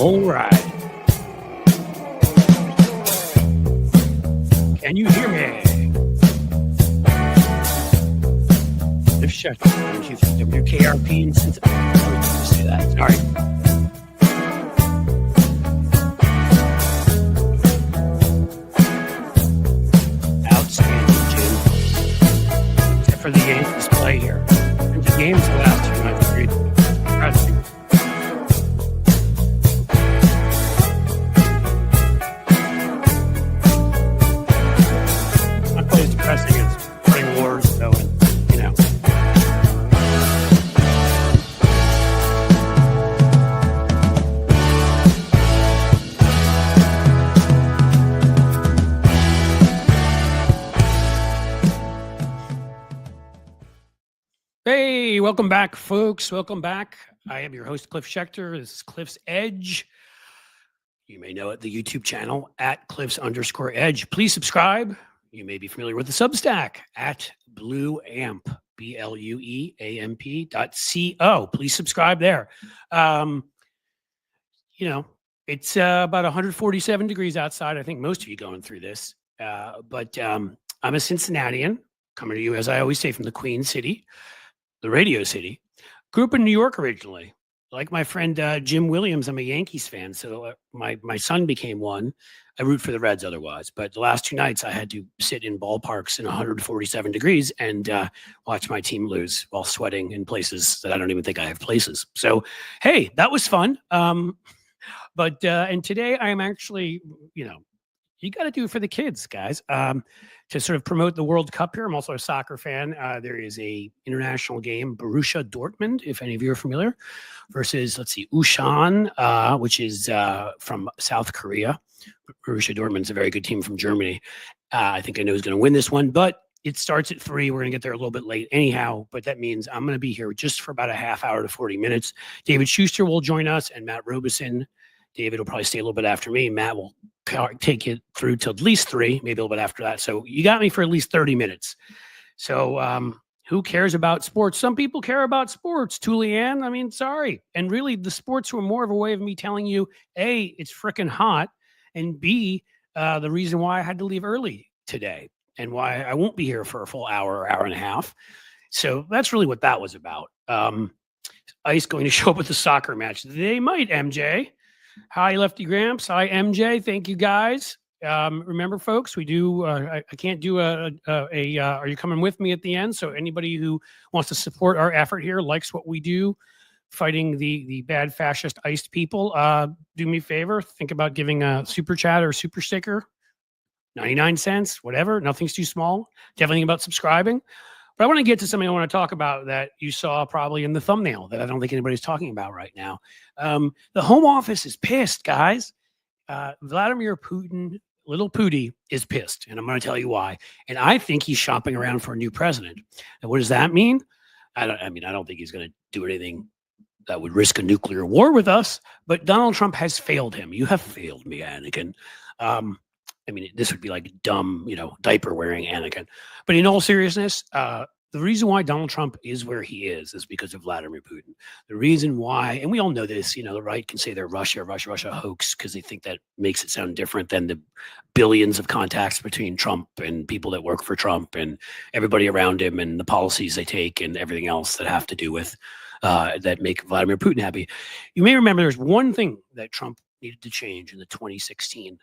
All right. Can you hear me? If shut WKRP and since say that. Sorry. Outstanding, Jim. Except for the Yankees play here. And the games the last 2 nights are great. Not quite as depressing as playing wars, though, and you know. Hey, welcome back, folks. Welcome back. I am your host, Cliff Schechter. This is Cliff's Edge. You may know it, the YouTube channel at Cliffs_Edge. Please subscribe. You may be familiar with the Substack at BlueAmp, BLUEAMP.co. Please subscribe there. You know, it's about 147 degrees outside. I think most of you going through this. But I'm a Cincinnatian, coming to you, as I always say, from the Queen City, the Radio City. Grew up in New York originally. Like my friend Jim Williams, I'm a Yankees fan, so my son became one. I root for the Reds otherwise, but the last 2 nights I had to sit in ballparks in 147 degrees and watch my team lose while sweating in places that I don't even think I have places. So, hey, that was fun. And today I am actually, you know, you got to do it for the kids, guys. To sort of promote the World Cup here. I'm also a soccer fan. There is a international game, Borussia Dortmund, if any of you are familiar, versus, let's see, Ulsan, which is from South Korea. Borussia Dortmund's a very good team from Germany. I think I know who's going to win this one, but it starts at 3. We're going to get there a little bit late anyhow, but that means I'm going to be here just for about a half hour to 40 minutes. David Schuster will join us and Matt Robeson. David will probably stay a little bit after me. Matt will take it through to at least 3, maybe a little bit after that. So you got me for at least 30 minutes. So who cares about sports? Some people care about sports, Tulian. I mean, sorry. And really, the sports were more of a way of me telling you, A, it's freaking hot, and B, the reason why I had to leave early today and why I won't be here for a full hour or hour and a half. So that's really what that was about. Ice going to show up with the soccer match. They might, MJ. Hi, Lefty Gramps. Hi, MJ. Thank you, guys. Remember, folks, we do. I can't do a. Are you coming with me at the end? So anybody who wants to support our effort here, likes what we do, fighting the bad fascist iced people, do me a favor. Think about giving a super chat or super sticker, 99 cents, whatever. Nothing's too small. Definitely think about subscribing. But I want to get to something I want to talk about that you saw probably in the thumbnail that I don't think anybody's talking about right now. The Home Office is pissed, guys. Vladimir Putin, little Pooty, is pissed, and I'm going to tell you why. And I think he's shopping around for a new president. And what does that mean? I don't think he's going to do anything that would risk a nuclear war with us. But Donald Trump has failed him. You have failed me, Anakin. This would be like dumb, diaper wearing Anakin. But in all seriousness, the reason why Donald Trump is where he is because of Vladimir Putin. The reason why, and we all know this, the right can say they're Russia hoax because they think that makes it sound different than the billions of contacts between Trump and people that work for Trump and everybody around him and the policies they take and everything else that have to do with that make Vladimir Putin happy. You may remember there's one thing that Trump needed to change in the 2016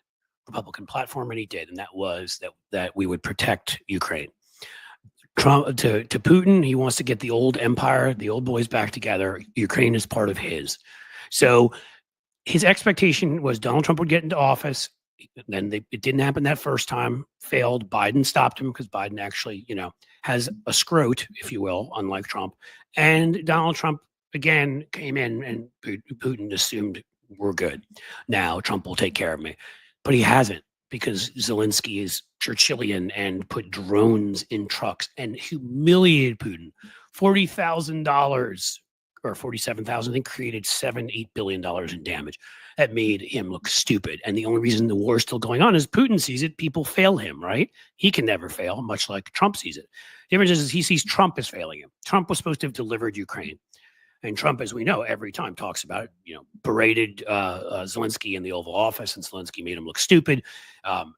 Republican platform, and he did, and that was that we would protect Ukraine. Trump to Putin, he wants to get the old empire, the old boys back together. Ukraine is part of his. So his expectation was Donald Trump would get into office. Then it didn't happen that first time, failed. Biden stopped him because Biden actually, has a scrote, if you will, unlike Trump. And Donald Trump, again, came in and Putin assumed we're good. Now Trump will take care of me. But he hasn't, because Zelensky is Churchillian and put drones in trucks and humiliated Putin. $40,000 or $47,000, I think, created $8 billion in damage. That made him look stupid. And the only reason the war is still going on is Putin sees it. People fail him, right? He can never fail, much like Trump sees it. The difference is he sees Trump as failing him. Trump was supposed to have delivered Ukraine. And Trump, as we know, every time talks about it, berated Zelensky in the Oval Office, and Zelensky made him look stupid,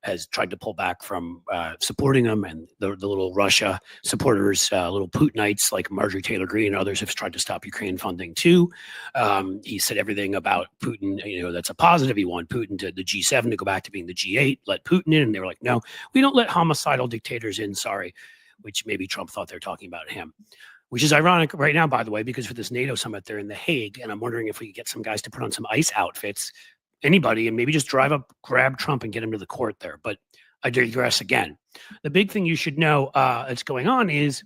has tried to pull back from supporting him. And the little Russia supporters, little Putinites like Marjorie Taylor Greene and others have tried to stop Ukraine funding too. He said everything about Putin, that's a positive. He wanted Putin to the G7 to go back to being the G8, let Putin in. And they were like, no, we don't let homicidal dictators in, sorry, which maybe Trump thought they're talking about him. Which is ironic right now, by the way, because for this NATO summit, they're in The Hague. And I'm wondering if we could get some guys to put on some ICE outfits, anybody, and maybe just drive up, grab Trump and get him to the court there. But I digress again. The big thing you should know that's going on is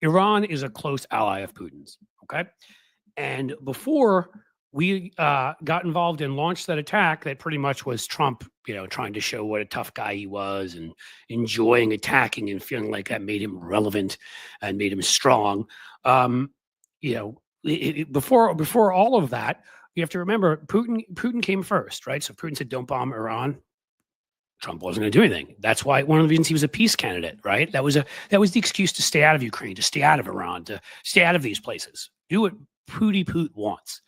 Iran is a close ally of Putin's, okay? And before we got involved and launched that attack, that pretty much was Trump, trying to show what a tough guy he was and enjoying attacking and feeling like that made him relevant and made him strong. Before all of that, you have to remember Putin came first, right? So Putin said, "Don't bomb Iran." Trump wasn't going to do anything. That's why one of the reasons he was a peace candidate, right? That was the excuse to stay out of Ukraine, to stay out of Iran, to stay out of these places. Do what Putin wants.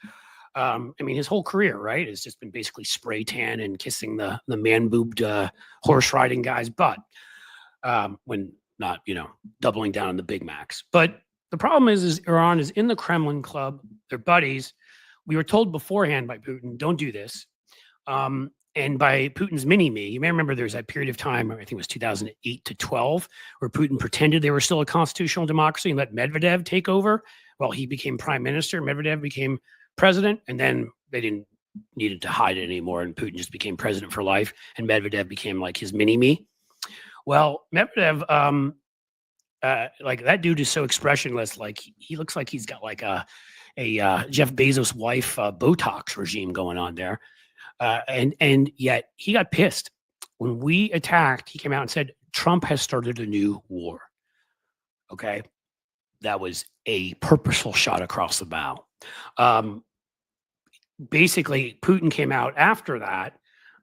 His whole career, right, has just been basically spray tan and kissing the man-boobed horse riding guy's butt when not, doubling down on the Big Macs. But the problem is Iran is in the Kremlin club. They're buddies. We were told beforehand by Putin, don't do this. And by Putin's mini-me, you may remember there's that period of time, I think it was 2008 to 12, where Putin pretended they were still a constitutional democracy and let Medvedev take over. Well, he became prime minister. Medvedev became president, and then they didn't needed to hide it anymore, and Putin just became president for life, and Medvedev became like his mini-me. Well, Medvedev, like that dude is so expressionless. Like he looks like he's got like a Jeff Bezos' wife Botox regime going on there, and yet he got pissed when we attacked. He came out and said Trump has started a new war. Okay, that was a purposeful shot across the bow. Basically, Putin came out after that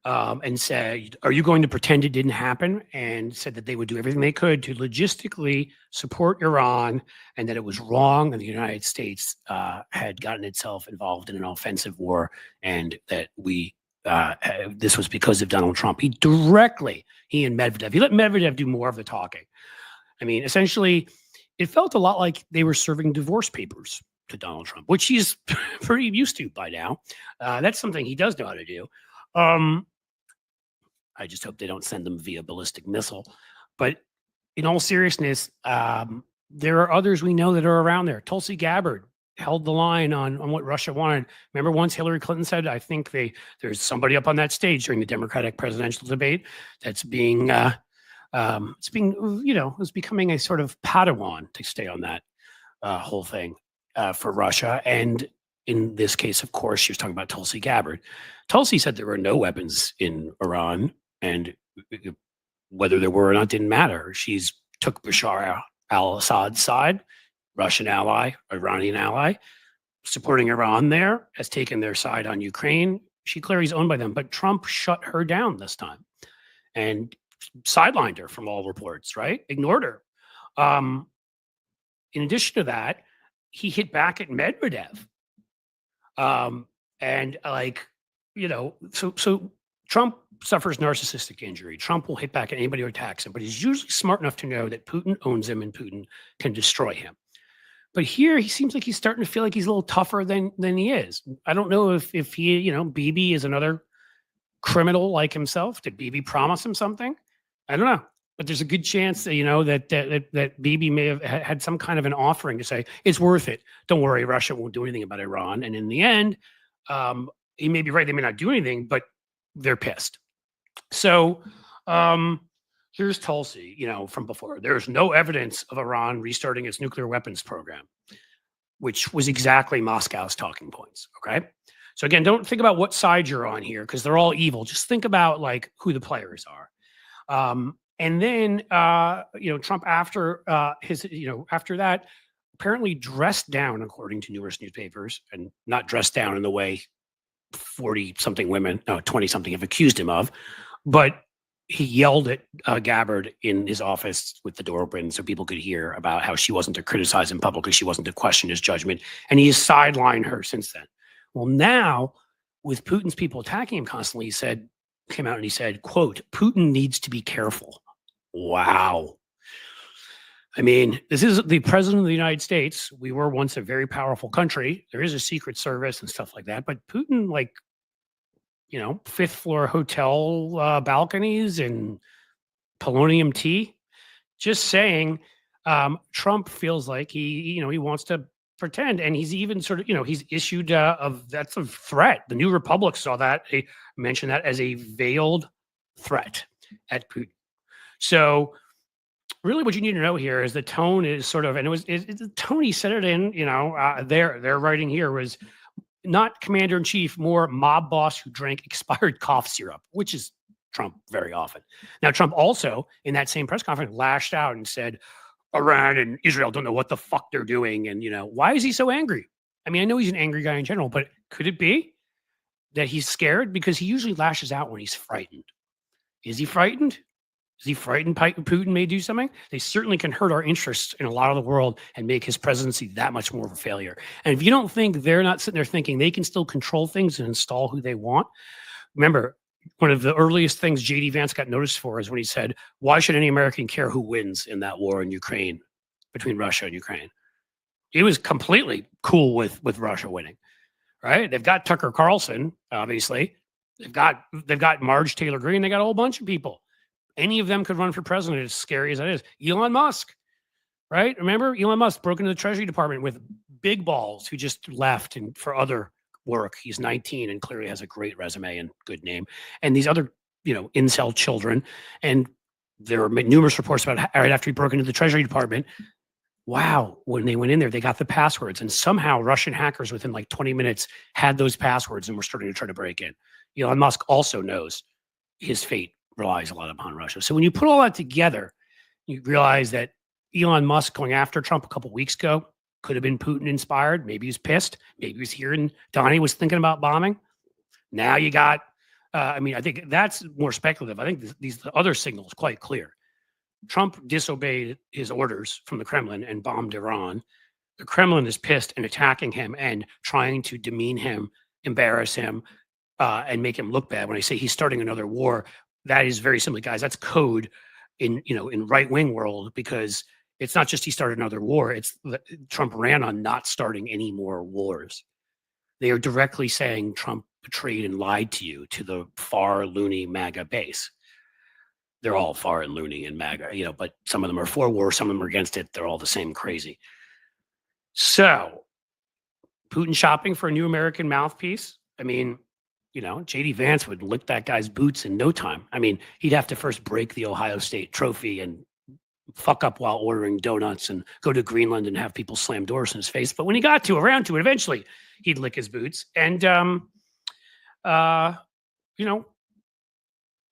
and said, are you going to pretend it didn't happen? And said that they would do everything they could to logistically support Iran, and that it was wrong, and the United States had gotten itself involved in an offensive war, and that this was because of Donald Trump. He and Medvedev, he let Medvedev do more of the talking. Essentially, it felt a lot like they were serving divorce papers to Donald Trump, which he's pretty used to by now. That's something he does know how to do. I just hope they don't send them via ballistic missile. But in all seriousness, there are others we know that are around there. Tulsi Gabbard held the line on what Russia wanted. Remember once Hillary Clinton said, I think there's somebody up on that stage during the Democratic presidential debate that's being, it's becoming a sort of Padawan to stay on that whole thing. For Russia. And in this case, of course, she was talking about Tulsi Gabbard. Tulsi said there were no weapons in Iran, and whether there were or not didn't matter. She's took Bashar al-Assad's side, Russian ally, Iranian ally, supporting Iran there, has taken their side on Ukraine. She clearly is owned by them, but Trump shut her down this time and sidelined her from all reports, right? Ignored her. In addition to that, he hit back at Medvedev. So Trump suffers narcissistic injury. Trump will hit back at anybody who attacks him, but he's usually smart enough to know that Putin owns him and Putin can destroy him. But here he seems like he's starting to feel like he's a little tougher than he is. I don't know if he, Bibi is another criminal like himself. Did Bibi promise him something? I don't know. But there's a good chance that, that Bibi may have had some kind of an offering to say, it's worth it. Don't worry, Russia won't do anything about Iran. And in the end, he may be right. They may not do anything, but they're pissed. So here's Tulsi, from before. There's no evidence of Iran restarting its nuclear weapons program, which was exactly Moscow's talking points. Okay. So again, don't think about what side you're on here because they're all evil. Just think about like who the players are. And then, Trump after after that, apparently dressed down, according to numerous newspapers, and not dressed down in the way 40-something women, no, 20-something have accused him of, but he yelled at Gabbard in his office with the door open so people could hear about how she wasn't to criticize him publicly, she wasn't to question his judgment, and he has sidelined her since then. Well, now with Putin's people attacking him constantly, came out and he said, quote, Putin needs to be careful. Wow. I mean, this is the president of the United States. We were once a very powerful country. There is a secret service and stuff like that. But Putin, like, fifth floor hotel balconies and polonium tea, just saying, Trump feels like he wants to pretend. And he's even sort of, he's issued that's a threat. The New Republic saw that. They mentioned that as a veiled threat at Putin. So really what you need to know here is the tone is sort of, and the tone he said it in, their writing here was not commander in chief, more mob boss who drank expired cough syrup, which is Trump very often. Now, Trump also in that same press conference lashed out and said, Iran and Israel don't know what the fuck they're doing. And, why is he so angry? I mean, I know he's an angry guy in general, but could it be that he's scared? Because he usually lashes out when he's frightened. Is he frightened? Is he frightened Putin may do something? They certainly can hurt our interests in a lot of the world and make his presidency that much more of a failure. And if you don't think they're not sitting there thinking they can still control things and install who they want, remember, one of the earliest things J.D. Vance got noticed for is when he said, why should any American care who wins in that war in Ukraine, between Russia and Ukraine? He was completely cool with Russia winning, right? They've got Tucker Carlson, obviously. They've got Marge Taylor Greene. They got a whole bunch of people. Any of them could run for president, as scary as that is. Elon Musk, right? Remember, Elon Musk broke into the Treasury Department with big balls who just left and for other work. He's 19 and clearly has a great resume and good name. And these other, incel children. And there were numerous reports about right after he broke into the Treasury Department. Wow, when they went in there, they got the passwords. And somehow Russian hackers within like 20 minutes had those passwords and were starting to try to break in. Elon Musk also knows his fate relies a lot upon Russia. So when you put all that together, you realize that Elon Musk going after Trump a couple of weeks ago could have been Putin inspired. Maybe he's pissed. Maybe he was hearing Donny was thinking about bombing. Now you got, I think that's more speculative. I think these other signals quite clear. Trump disobeyed his orders from the Kremlin and bombed Iran. The Kremlin is pissed and attacking him and trying to demean him, embarrass him, and make him look bad. When I say he's starting another war, that is very simply, guys, that's code in right-wing world, because it's not just he started another war. It's Trump ran on not starting any more wars. They are directly saying Trump betrayed and lied to you, to the far loony MAGA base. They're all far and loony and MAGA, but some of them are for war, some of them are against it. They're all the same crazy. So Putin shopping for a new American mouthpiece. I mean, J.D. Vance would lick that guy's boots in no time. I mean, he'd have to first break the Ohio State trophy and fuck up while ordering donuts and go to Greenland and have people slam doors in his face. But when he got around to it, eventually he'd lick his boots. And,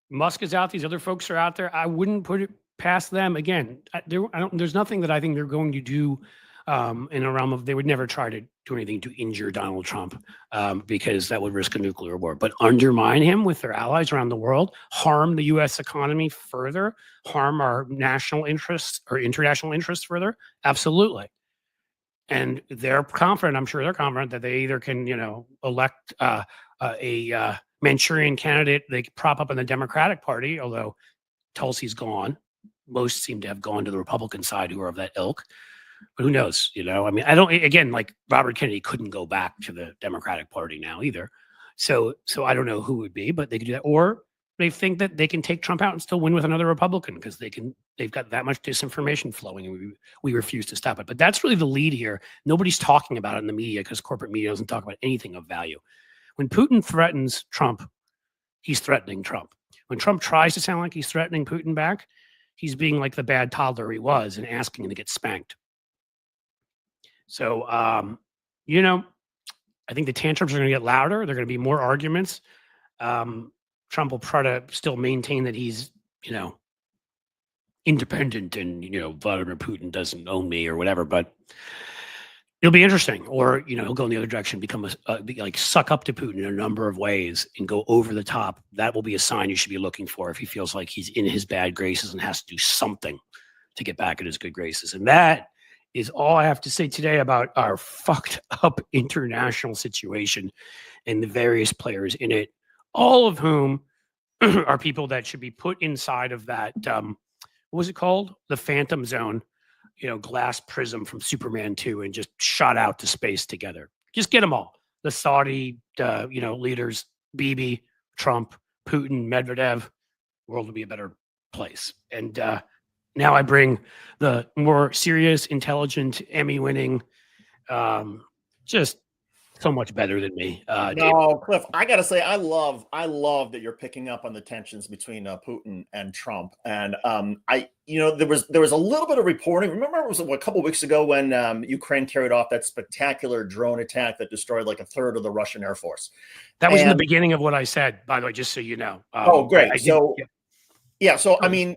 Musk is out. These other folks are out there. I wouldn't put it past them. Again, there's nothing that I think they're going to do in a realm of, they would never try to do anything to injure Donald Trump because that would risk a nuclear war, but undermine him with their allies around the world, harm the U.S. economy further, harm our national interests or international interests further. Absolutely. And they're confident, I'm sure they're confident that they either can, elect a Manchurian candidate they prop up in the Democratic Party, although Tulsi's gone. Most seem to have gone to the Republican side who are of that ilk. But who knows? I don't, again, like Robert Kennedy couldn't go back to the Democratic Party now either. So I don't know who would be, but they could do that. Or they think that they can take Trump out and still win with another Republican because they've got that much disinformation flowing and we refuse to stop it. But that's really the lead here. Nobody's talking about it in the media because corporate media doesn't talk about anything of value. When Putin threatens Trump, he's threatening Trump. When Trump tries to sound like he's threatening Putin back, he's being like the bad toddler he was and asking him to get spanked. So, I think the tantrums are going to get louder. There are going to be more arguments. Trump will try to still maintain that he's, independent and, Vladimir Putin doesn't own me or whatever. But It'll be interesting, or he'll go in the other direction, become like suck up to Putin in a number of ways and go over the top. That will be a sign you should be looking for if he feels like he's in his bad graces and has to do something to get back in his good graces. And that is all I have to say today about our fucked up international situation and the various players in it, all of whom are people that should be put inside of that. What was it called? The Phantom Zone. Glass prism from Superman 2 and just shot out to space together. Just get them all. The Saudi, leaders, Bibi, Trump, Putin, Medvedev. World will be a better place. And now I bring the more serious, intelligent, Emmy-winning, just so much better than me. No, Cliff, I gotta say, I love that you're picking up on the tensions between Putin and Trump. And there was a little bit of reporting. Remember, it was a couple of weeks ago when Ukraine carried off that spectacular drone attack that destroyed like a third of the Russian Air Force. That was in the beginning of what I said, by the way, just so you know. Oh, great. So I mean,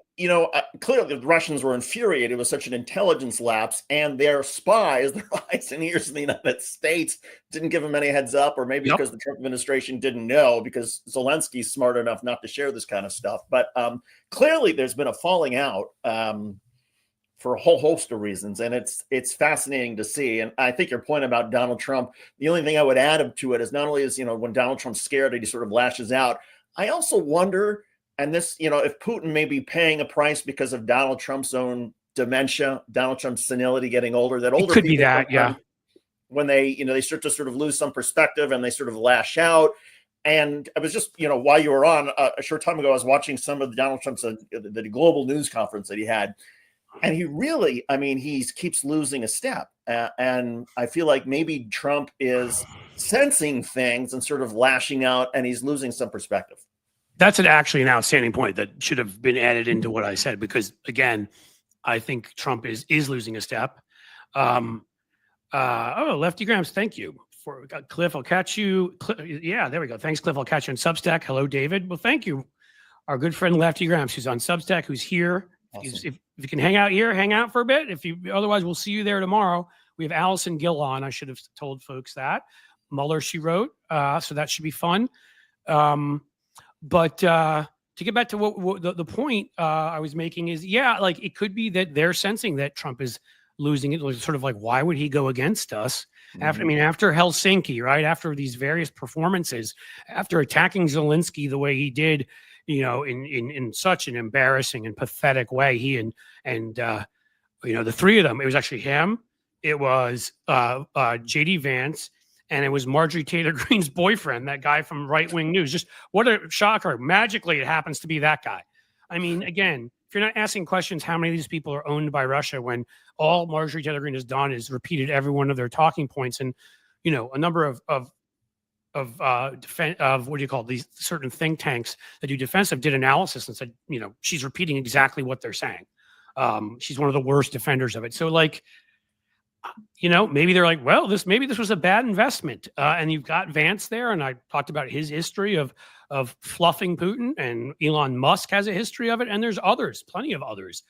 clearly the Russians were infuriated with such an intelligence lapse, and their spies, their eyes and ears in the United States, didn't give them any heads up, or maybe because the Trump administration didn't know, because Zelensky's smart enough not to share this kind of stuff. But clearly there's been a falling out for a whole host of reasons, and it's fascinating to see. And I think your point about Donald Trump, the only thing I would add to it is not only is, when Donald Trump's scared, he sort of lashes out. I also wonder, and this, if Putin may be paying a price because of Donald Trump's own dementia, Donald Trump's senility, getting older, that older it could be that, yeah. When they, they start to sort of lose some perspective and they sort of lash out. And I was just, while you were on a short time ago, I was watching some of Donald Trump's, the global news conference that he had. And he really, he keeps losing a step. And I feel like maybe Trump is sensing things and sort of lashing out, and he's losing some perspective. That's actually an outstanding point that should have been added into what I said, because again, I think Trump is losing a step. Lefty Grams, thank you for Cliff. I'll catch you. Yeah, there we go. Thanks, Cliff. I'll catch you on Substack. Hello, David. Well, thank you, our good friend Lefty Grams, who's on Substack, who's here. Awesome. If you can hang out here, hang out for a bit. Otherwise, we'll see you there tomorrow. We have Allison Gill on. I should have told folks that. Mueller, she wrote. So that should be fun. But to get back to what the point I was making is, like it could be that they're sensing that Trump is losing it. Sort of like, why would he go against us? Mm-hmm. After Helsinki, right? After these various performances, after attacking Zelensky the way he did, in such an embarrassing and pathetic way, he and the three of them, it was actually him, it was JD Vance, and it was Marjorie Taylor Greene's boyfriend, that guy from Right Wing News. Just what a shocker. Magically, it happens to be that guy. Again, if you're not asking questions, how many of these people are owned by Russia, when all Marjorie Taylor Greene has done is repeated every one of their talking points, and a number of what do you call it? These certain think tanks that do defensive did analysis and said, she's repeating exactly what they're saying. She's one of the worst defenders of it. So maybe they're like, well, maybe this was a bad investment. And you've got Vance there, and I talked about his history of fluffing Putin, and Elon Musk has a history of it, and there's plenty of others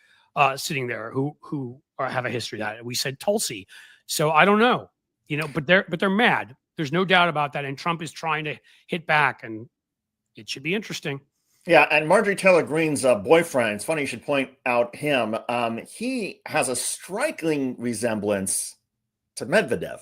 sitting there who have a history of that. We said Tulsi, so I don't know, but they're mad. There's no doubt about that, and Trump is trying to hit back, and it should be interesting. Yeah, and Marjorie Taylor Greene's boyfriend, it's funny you should point out him. He has a striking resemblance to Medvedev.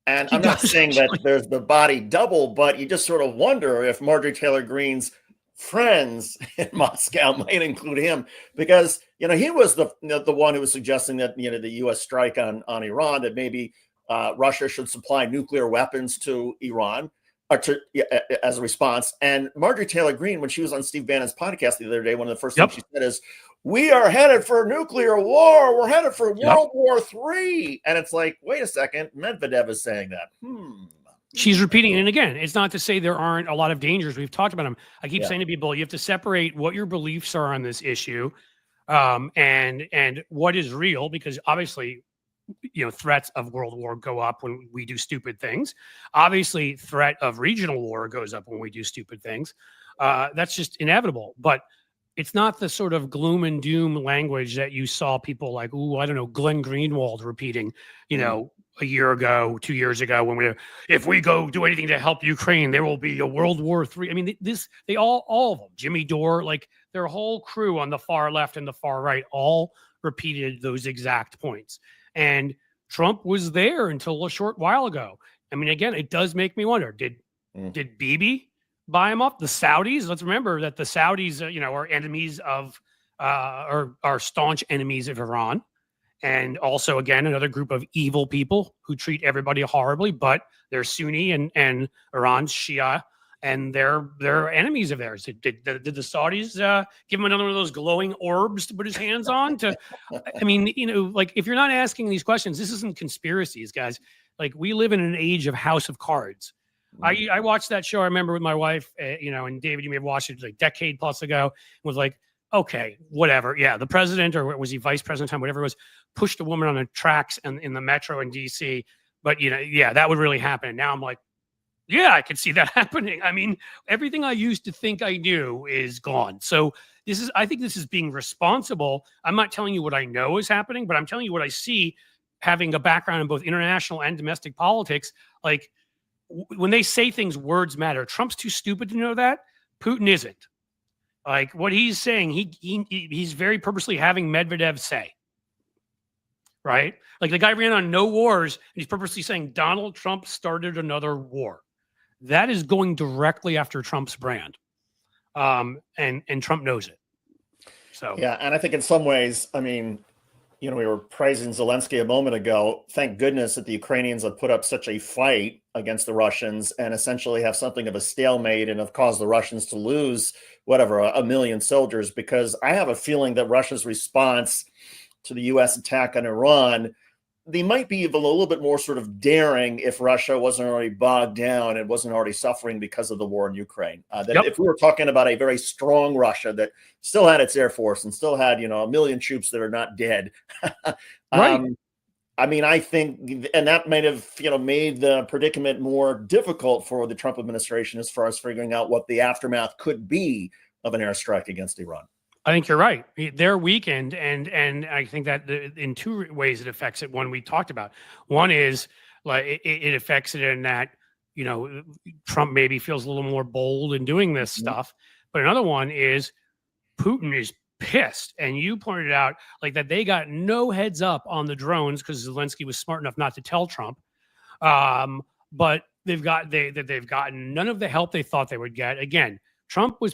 And I'm not saying that there's the body double, but you just sort of wonder if Marjorie Taylor Greene's friends in Moscow might include him, because, he was the one who was suggesting that, the U.S. strike on Iran, that maybe Russia should supply nuclear weapons to Iran. As a response. And Marjorie Taylor Greene, when she was on Steve Bannon's podcast the other day, one of the first things she said is, we are headed for nuclear war. We're headed for World War III. And it's like, wait a second, Medvedev is saying that. She's repeating it. And again, it's not to say there aren't a lot of dangers. We've talked about them. I keep saying to people, you have to separate what your beliefs are on this issue and what is real, because obviously, threats of world war go up when we do stupid things. Obviously, threat of regional war goes up when we do stupid things. That's just inevitable. But it's not the sort of gloom and doom language that you saw people like, Glenn Greenwald repeating, a year ago, 2 years ago, when if we go do anything to help Ukraine, there will be a World War III. I mean, they all of them, Jimmy Dore, like their whole crew on the far left and the far right, all repeated those exact points. And Trump was there until a short while ago. I mean, again, it does make me wonder, did Bibi buy him up? The Saudis, let's remember that the Saudis, are enemies of, are staunch enemies of Iran. And also, again, another group of evil people who treat everybody horribly, but they're Sunni and Iran's Shia, and they're enemies of theirs. Did the Saudis give him another one of those glowing orbs to put his hands on? I mean, like if you're not asking these questions, this isn't conspiracies, guys. Like we live in an age of House of Cards. I watched that show. I remember with my wife, and David, you may have watched it like a decade plus ago. Was like, okay, whatever. Yeah, the president, or was he vice president time, whatever it was, pushed a woman on the tracks in the metro in DC. But, that would really happen. And now I'm like, yeah, I can see that happening. I mean, everything I used to think I knew is gone. So I think this is being responsible. I'm not telling you what I know is happening, but I'm telling you what I see, having a background in both international and domestic politics. Like when they say things, words matter. Trump's too stupid to know that. Putin isn't. Like what he's saying, he's very purposely having Medvedev say, right? Like the guy ran on no wars, and he's purposely saying Donald Trump started another war. That is going directly after Trump's brand, and Trump knows it. So yeah, and I think in some ways, I mean, we were praising Zelensky a moment ago. Thank goodness that the Ukrainians have put up such a fight against the Russians and essentially have something of a stalemate and have caused the Russians to lose whatever, 1 million soldiers, because I have a feeling that Russia's response to the U.S. attack on Iran, they might be even a little bit more sort of daring if Russia wasn't already bogged down and wasn't already suffering because of the war in Ukraine. If we were talking about a very strong Russia that still had its Air Force and still had, 1 million troops that are not dead. Right. I mean, I think, and that might have, made the predicament more difficult for the Trump administration as far as figuring out what the aftermath could be of an airstrike against Iran. I think you're right. They're weakened, and I think that in two ways it affects it. One we talked about. One is like it affects it in that Trump maybe feels a little more bold in doing this stuff. But another one is Putin is pissed, and you pointed out like that they got no heads up on the drones because Zelensky was smart enough not to tell Trump. But they've gotten none of the help they thought they would get. Again, Trump was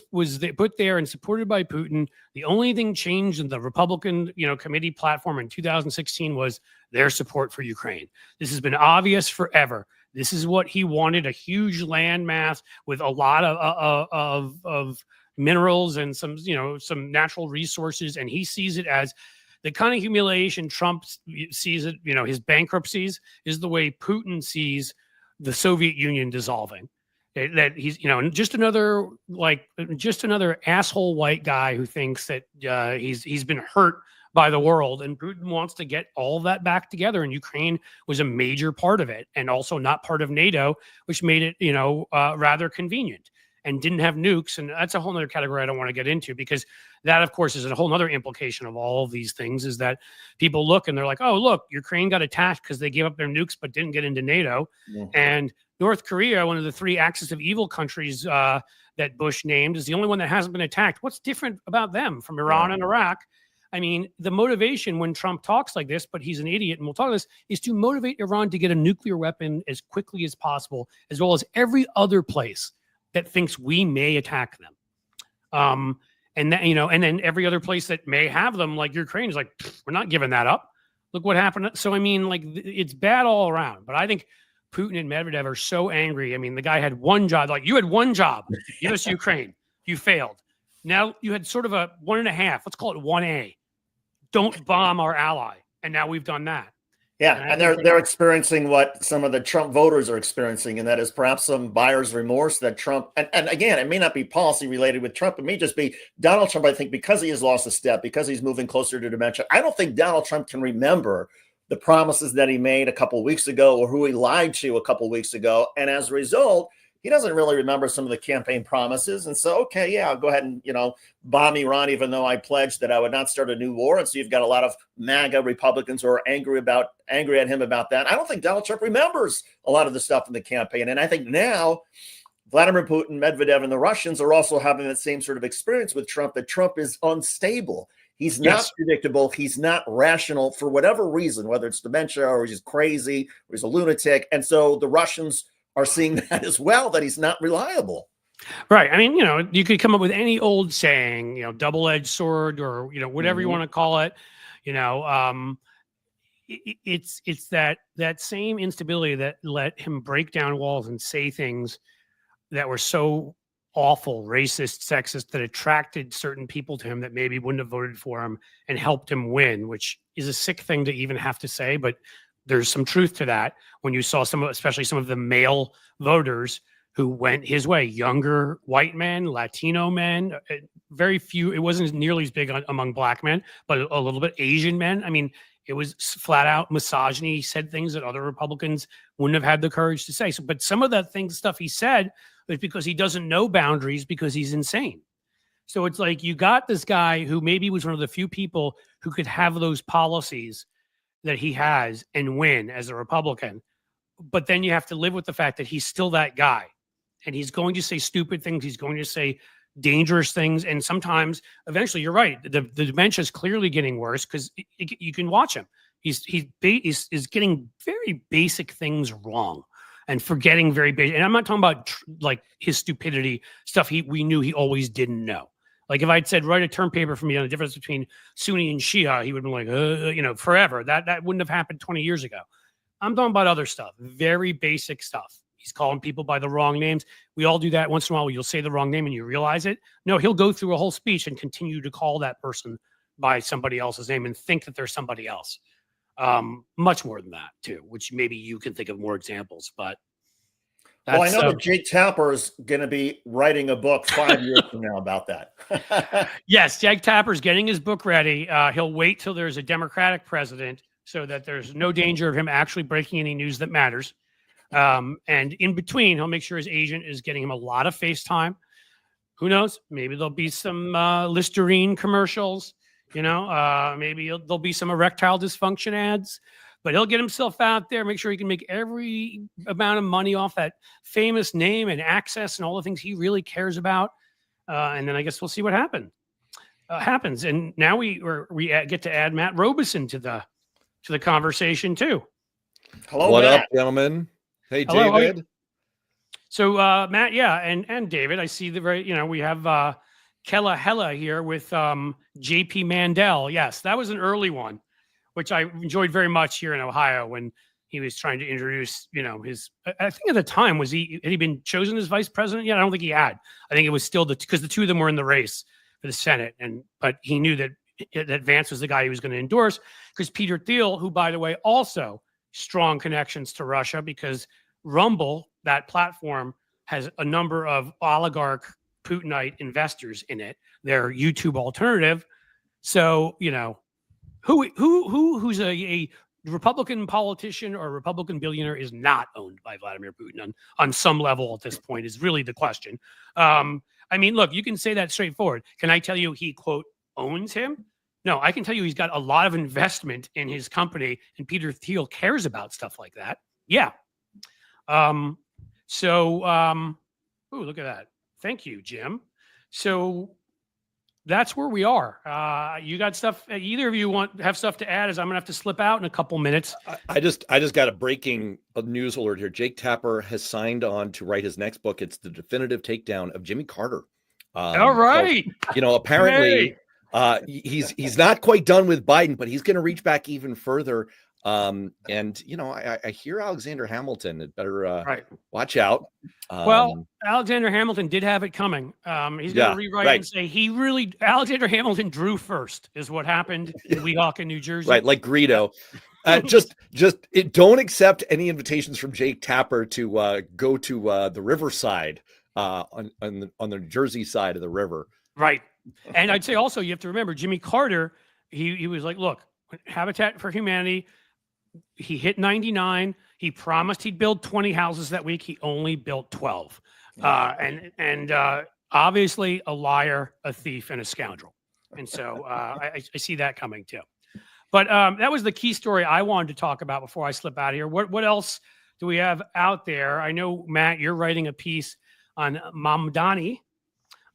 put there and supported by Putin. The only thing changed in the Republican, committee platform in 2016 was their support for Ukraine. This has been obvious forever. This is what he wanted: a huge landmass with a lot of minerals and some natural resources. And he sees it as the kind of humiliation Trump sees it. His bankruptcies is the way Putin sees the Soviet Union dissolving. That he's, just another asshole white guy who thinks that he's been hurt by the world, and Putin wants to get all of that back together. And Ukraine was a major part of it, and also not part of NATO, which made it, rather convenient, and didn't have nukes. And that's a whole other category I don't want to get into, because that, of course, is a whole other implication of all of these things, is that people look and they're like, oh, look, Ukraine got attacked because they gave up their nukes but didn't get into NATO. Yeah. And North Korea, one of the 3 axis of evil countries that Bush named, is the only one that hasn't been attacked. What's different about them from Iran and Iraq? I mean, the motivation when Trump talks like this, but he's an idiot, and we'll talk about this, is to motivate Iran to get a nuclear weapon as quickly as possible, as well as every other place that thinks we may attack them. And that, and then every other place that may have them, like Ukraine, is like, we're not giving that up. Look what happened. So, I mean, like, it's bad all around. But I think Putin and Medvedev are so angry. I mean, the guy had one job. Like, you had one job. Give us Ukraine. You failed. Now you had sort of a 1.5. Let's call it 1A. Don't bomb our ally. And now we've done that. Yeah, and they're experiencing what some of the Trump voters are experiencing, and that is perhaps some buyer's remorse that Trump, and again, it may not be policy related with Trump, it may just be Donald Trump. I think because he has lost a step, because he's moving closer to dementia, I don't think Donald Trump can remember the promises that he made a couple of weeks ago or who he lied to a couple of weeks ago. And as a result, he doesn't really remember some of the campaign promises. And so, okay, yeah, I'll go ahead and, bomb Iran, even though I pledged that I would not start a new war. And so you've got a lot of MAGA Republicans who are angry at him about that. I don't think Donald Trump remembers a lot of the stuff in the campaign. And I think now Vladimir Putin, Medvedev, and the Russians are also having that same sort of experience with Trump, that Trump is unstable. He's not predictable. He's not rational for whatever reason, whether it's dementia or he's crazy or he's a lunatic. And so the Russians are seeing that as well, that he's not reliable. Right. I mean, you could come up with any old saying, double-edged sword, or, whatever you want to call it. It's that same instability that let him break down walls and say things that were so awful, racist, sexist, that attracted certain people to him that maybe wouldn't have voted for him and helped him win, which is a sick thing to even have to say, but there's some truth to that. When you saw especially some of the male voters who went his way, younger white men, Latino men, very few, it wasn't nearly as big among black men, but a little bit Asian men. I mean, it was flat out misogyny. He said things that other Republicans wouldn't have had the courage to say. So, but some of that stuff he said was because he doesn't know boundaries, because he's insane. So it's like, you got this guy who maybe was one of the few people who could have those policies that he has and win as a Republican. But then you have to live with the fact that he's still that guy, and he's going to say stupid things. He's going to say dangerous things. And sometimes eventually, you're right, the dementia is clearly getting worse, because you can watch him. He's getting very basic things wrong and forgetting very basic. And I'm not talking about like his stupidity stuff. We knew he always didn't know. Like if I'd said, write a term paper for me on the difference between Sunni and Shia, he would have been like, forever. That wouldn't have happened 20 years ago. I'm talking about other stuff, very basic stuff. He's calling people by the wrong names. We all do that once in a while. You'll say the wrong name and you realize it. No, he'll go through a whole speech and continue to call that person by somebody else's name and think that they're somebody else. Much more than that too, which maybe you can think of more examples, but well, I know that Jake Tapper is going to be writing a book 5 years from now about that. Yes, Jake Tapper's getting his book ready. He'll wait till there's a Democratic president so that there's no danger of him actually breaking any news that matters. And in between, he'll make sure his agent is getting him a lot of FaceTime. Who knows? Maybe there'll be some Listerine commercials. Maybe there'll be some erectile dysfunction ads. But he'll get himself out there, make sure he can make every amount of money off that famous name and access and all the things he really cares about. And then I guess we'll see what happens. And now we get to add Matt Robeson to the conversation too. Hello, what Matt. Up, gentlemen? Hey, hello, David. So Matt, yeah, and David, I see we have Kella Hella here with JP Mandel. Yes, that was an early one, which I enjoyed very much here in Ohio when he was trying to introduce, his, I think at the time, had he been chosen as vice president yet? I don't think he had. I think it was still because the two of them were in the race for the Senate. But he knew that Vance was the guy he was going to endorse, because Peter Thiel, who, by the way, also strong connections to Russia, because Rumble, that platform, has a number of oligarch Putinite investors in it. Their YouTube alternative. So, who's a Republican politician or a Republican billionaire is not owned by Vladimir Putin on some level at this point is really the question. I mean, look, you can say that straightforward. Can I tell you he, quote, owns him? No, I can tell you he's got a lot of investment in his company, and Peter Thiel cares about stuff like that. Yeah. Ooh, look at that. Thank you, Jim. So that's where we are. You got stuff? Either of you have stuff to add? As I'm gonna have to slip out in a couple minutes. I just got a breaking news alert here. Jake Tapper has signed on to write his next book. It's the definitive takedown of Jimmy Carter. All right. So, apparently he's not quite done with Biden, but he's going to reach back even further. I hear Alexander Hamilton had better watch out. Well, Alexander Hamilton did have it coming. He's going to rewrite and say Alexander Hamilton drew first is what happened in Weehawken, New Jersey. Right, like Greedo. Don't accept any invitations from Jake Tapper to go to the Riverside on the Jersey side of the river. Right. And I'd say also you have to remember Jimmy Carter, he was like, look, Habitat for Humanity, he hit 99. He promised he'd build 20 houses that week. He only built 12. And obviously a liar, a thief, and a scoundrel. And so I see that coming too. But that was the key story I wanted to talk about before I slip out of here. What else do we have out there? I know, Matt, you're writing a piece on Donny.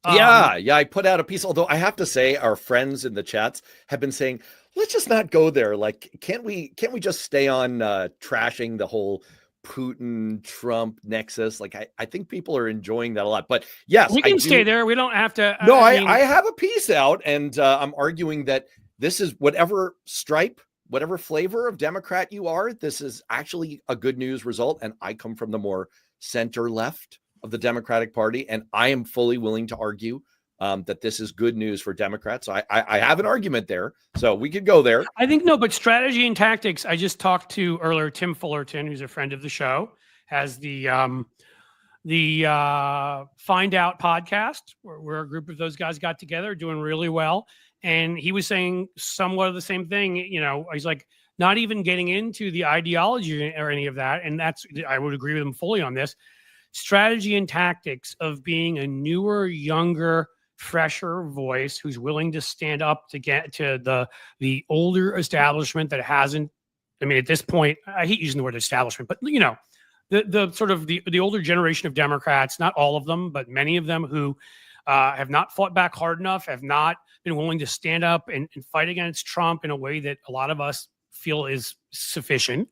Yeah, I put out a piece, although I have to say our friends in the chats have been saying, let's just not go there. Like, can't we just stay on trashing the whole Putin Trump nexus? Like, I think people are enjoying that a lot. But yes, we can stay there. We don't have to. No, I have a piece out, and I'm arguing that this is whatever stripe, whatever flavor of Democrat you are, this is actually a good news result. And I come from the more center left of the Democratic Party, and I am fully willing to argue that this is good news for Democrats. So I have an argument there, so we could go there. I think no, but strategy and tactics. I just talked to earlier Tim Fullerton, who's a friend of the show, has the Find Out podcast, where a group of those guys got together, doing really well, and he was saying somewhat of the same thing. You know, he's like, not even getting into the ideology or any of that, and that's, I would agree with him fully on this. Strategy and tactics of being a newer, younger, fresher voice who's willing to stand up to get to the older establishment that hasn't. I mean, at this point, I hate using the word establishment, but you know, the sort of the older generation of Democrats, not all of them, but many of them who have not fought back hard enough, have not been willing to stand up and fight against Trump in a way that a lot of us feel is sufficient,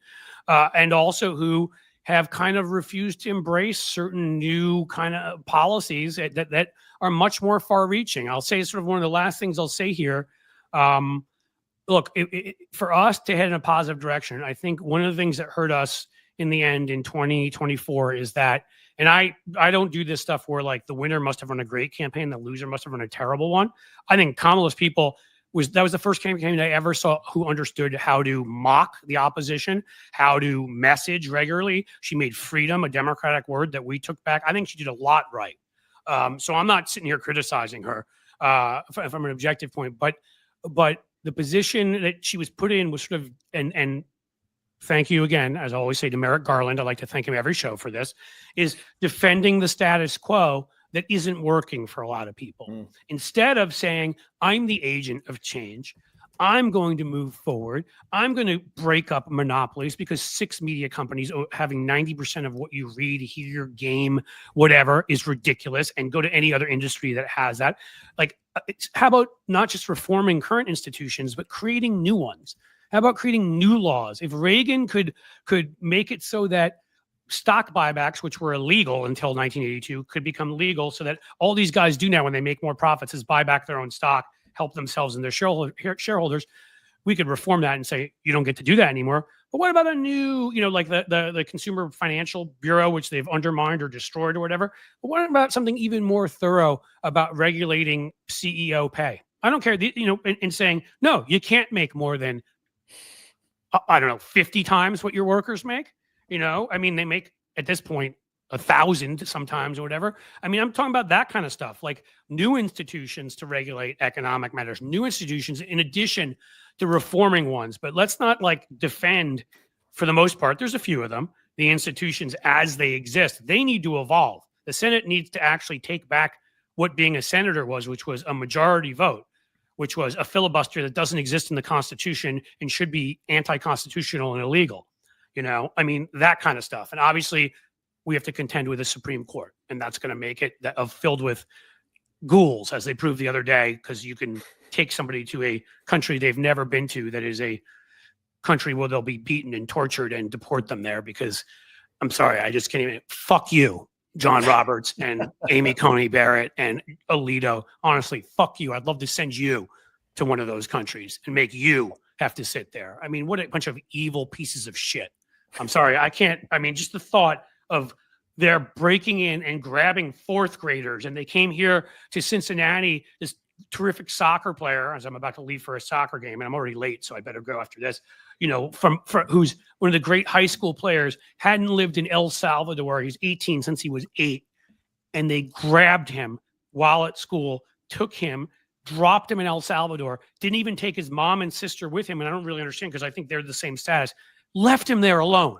and also who have kind of refused to embrace certain new kind of policies that are much more far-reaching. I'll say sort of one of the last things I'll say here. Look, for us to head in a positive direction, I think one of the things that hurt us in the end in 2024 is that, and I don't do this stuff where like the winner must have run a great campaign, the loser must have run a terrible one. I think Kamala's people that was the first campaign I ever saw who understood how to mock the opposition, how to message regularly. She made freedom a Democratic word that we took back. I think she did a lot right. So I'm not sitting here criticizing her from an objective point, but the position that she was put in was sort of, and thank you again, as I always say to Merrick Garland, I like to thank him every show for this, is defending the status quo that isn't working for a lot of people. Instead of saying, I'm the agent of change, I'm going to move forward, I'm going to break up monopolies, because 6 media companies having 90% of what you read, hear, game, whatever is ridiculous, and go to any other industry that has that. Like, how about not just reforming current institutions, but creating new ones? How about creating new laws? If Reagan could make it so that stock buybacks, which were illegal until 1982, could become legal, so that all these guys do now when they make more profits is buy back their own stock, help themselves and their shareholders. We could reform that and say, you don't get to do that anymore. But what about a new, like the Consumer Financial Bureau, which they've undermined or destroyed or whatever? But what about something even more thorough about regulating CEO pay? I don't care, in saying, no, you can't make more than, 50 times what your workers make. I mean, they make at this point 1,000 sometimes or whatever. I mean, I'm talking about that kind of stuff, like new institutions to regulate economic matters, new institutions in addition to reforming ones. But let's not like defend, for the most part, there's a few of them, the institutions as they exist. They need to evolve. The Senate needs to actually take back what being a senator was, which was a majority vote, which was a filibuster that doesn't exist in the Constitution and should be anti-constitutional and illegal. I mean, that kind of stuff. And obviously, we have to contend with the Supreme Court, and that's going to make it filled with ghouls, as they proved the other day, because you can take somebody to a country they've never been to that is a country where they'll be beaten and tortured and deport them there because, I'm sorry, I just can't even, fuck you, John Roberts and Amy Coney Barrett and Alito. Honestly, fuck you. I'd love to send you to one of those countries and make you have to sit there. I mean, what a bunch of evil pieces of shit. I'm sorry, I can't. I mean, just the thought of they're breaking in and grabbing fourth graders, and they came here to Cincinnati, this terrific soccer player, as I'm about to leave for a soccer game, and I'm already late, so I better go after this, from who's one of the great high school players, hadn't lived in El Salvador. He's 18 since he was 8, and they grabbed him while at school, took him, dropped him in El Salvador, didn't even take his mom and sister with him, and I don't really understand because I think they're the same status, left him there alone.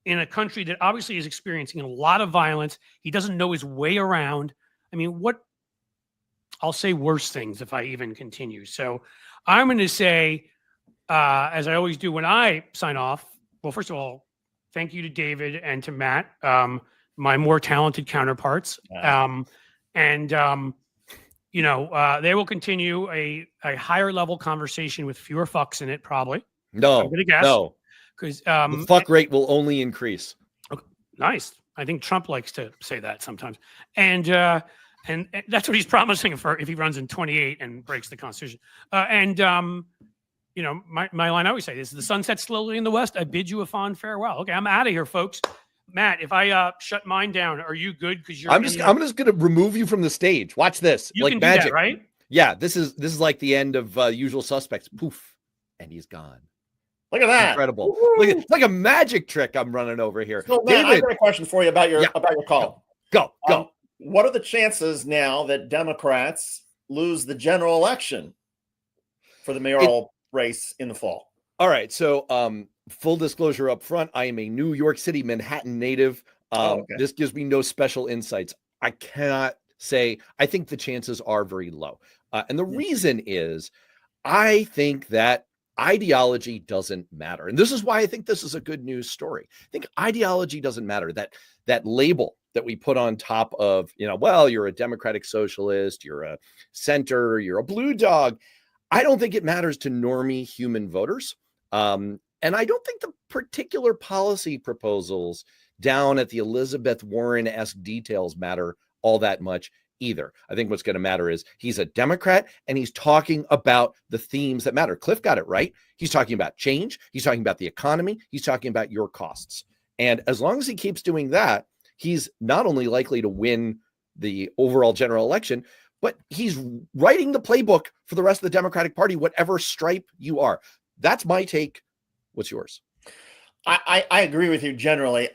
in a country that obviously is experiencing a lot of violence. He doesn't know his way around. I mean, I'll say worse things if I even continue. So I'm going to say, as I always do when I sign off, well, first of all, thank you to David and to Matt, my more talented counterparts. They will continue a higher level conversation with fewer fucks in it, probably. No, I'm going to guess. no. Because the fuck rate will only increase. Okay, nice. I think Trump likes to say that sometimes. And that's what he's promising for if he runs in 28 and breaks the Constitution. My line I always say is, the sun sets slowly in the west. I bid you a fond farewell. Okay, I'm out of here, folks. Matt, if I shut mine down, are you good? Because I'm just going to remove you from the stage. Watch this, you like can magic, do that, right? Yeah, this is like the end of Usual Suspects. Poof, and he's gone. Look at that! Incredible! Look, it's like a magic trick I'm running over here. So, Matt, I've got a question for you about your call. Go. What are the chances now that Democrats lose the general election for the mayoral race in the fall? All right. So, full disclosure up front, I am a New York City, Manhattan native. This gives me no special insights. I cannot say. I think the chances are very low. And the reason is, I think that ideology doesn't matter. And this is why I think this is a good news story. I think ideology doesn't matter. That label that we put on top of, well, you're a democratic socialist, you're a center, you're a blue dog. I don't think it matters to normie human voters. And I don't think the particular policy proposals down at the Elizabeth Warren-esque details matter all that much either. I think what's going to matter is he's a Democrat and he's talking about the themes that matter. Cliff got it right. He's talking about change. He's talking about the economy. He's talking about your costs. And as long as he keeps doing that, he's not only likely to win the overall general election, but he's writing the playbook for the rest of the Democratic Party, whatever stripe you are. That's my take. What's yours? I agree with you generally.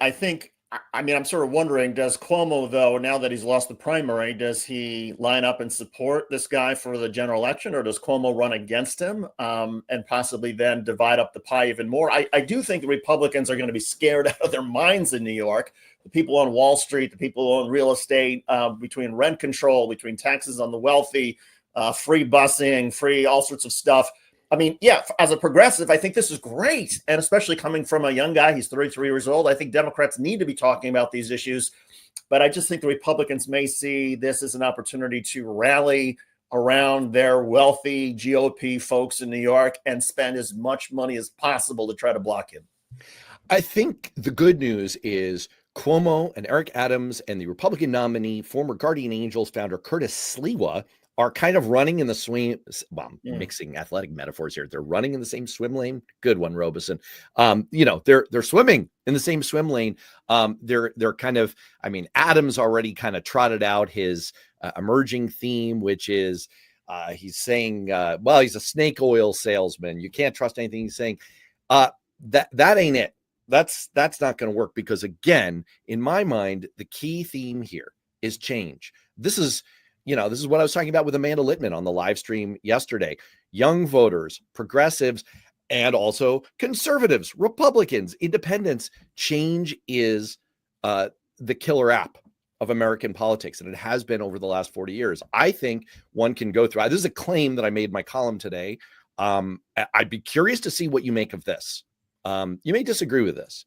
I'm sort of wondering, does Cuomo, though, now that he's lost the primary, does he line up and support this guy for the general election, or does Cuomo run against him and possibly then divide up the pie even more? I do think the Republicans are going to be scared out of their minds in New York. The people on Wall Street, the people who own real estate, between rent control, between taxes on the wealthy, free busing, free all sorts of stuff. As a progressive, I think this is great. And especially coming from a young guy, he's 33 years old. I think Democrats need to be talking about these issues. But I just think the Republicans may see this as an opportunity to rally around their wealthy GOP folks in New York and spend as much money as possible to try to block him. I think the good news is Cuomo and Eric Adams and the Republican nominee, former Guardian Angels founder Curtis Sliwa, are kind of running in the swim. Well, I'm mixing athletic metaphors here. They're running in the same swim lane. Good one, Robeson. They're swimming in the same swim lane. They're kind of, Adams already kind of trotted out his emerging theme, which is he's saying, he's a snake oil salesman. You can't trust anything he's saying. That ain't it. That's not going to work, because again, in my mind, the key theme here is change. This is what I was talking about with Amanda Littman on the live stream yesterday. Young voters, progressives, and also conservatives, Republicans, independents. Change is the killer app of American politics, and it has been over the last 40 years. I think one can go through. This is a claim that I made in my column today. I'd be curious to see what you make of this. You may disagree with this.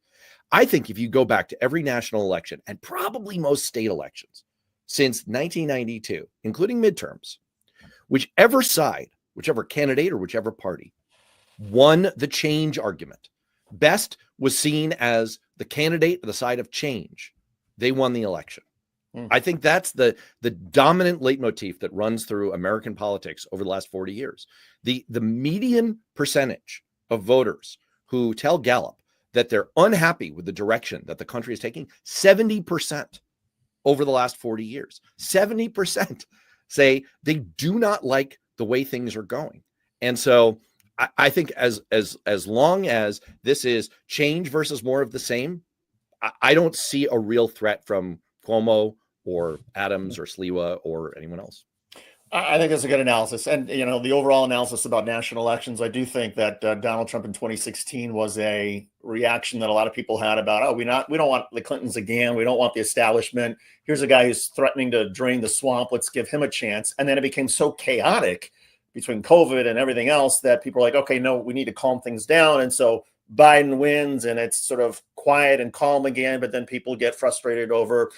I think if you go back to every national election and probably most state elections since 1992, including midterms, whichever side, whichever candidate or whichever party won the change argument, best was seen as the candidate on the side of change, they won the election. I think that's the dominant leitmotif that runs through American politics over the last 40 years. The median percentage of voters who tell Gallup that they're unhappy with the direction that the country is taking, 70%. Over the last 40 years, 70% say they do not like the way things are going. And so I think as long as this is change versus more of the same, I don't see a real threat from Cuomo or Adams or Sliwa or anyone else. I think that's a good analysis. And, the overall analysis about national elections, I do think that Donald Trump in 2016 was a reaction that a lot of people had about, oh, we don't want the Clintons again. We don't want the establishment. Here's a guy who's threatening to drain the swamp. Let's give him a chance. And then it became so chaotic between COVID and everything else that people are like, okay, no, we need to calm things down. And so Biden wins and it's sort of quiet and calm again, but then people get frustrated over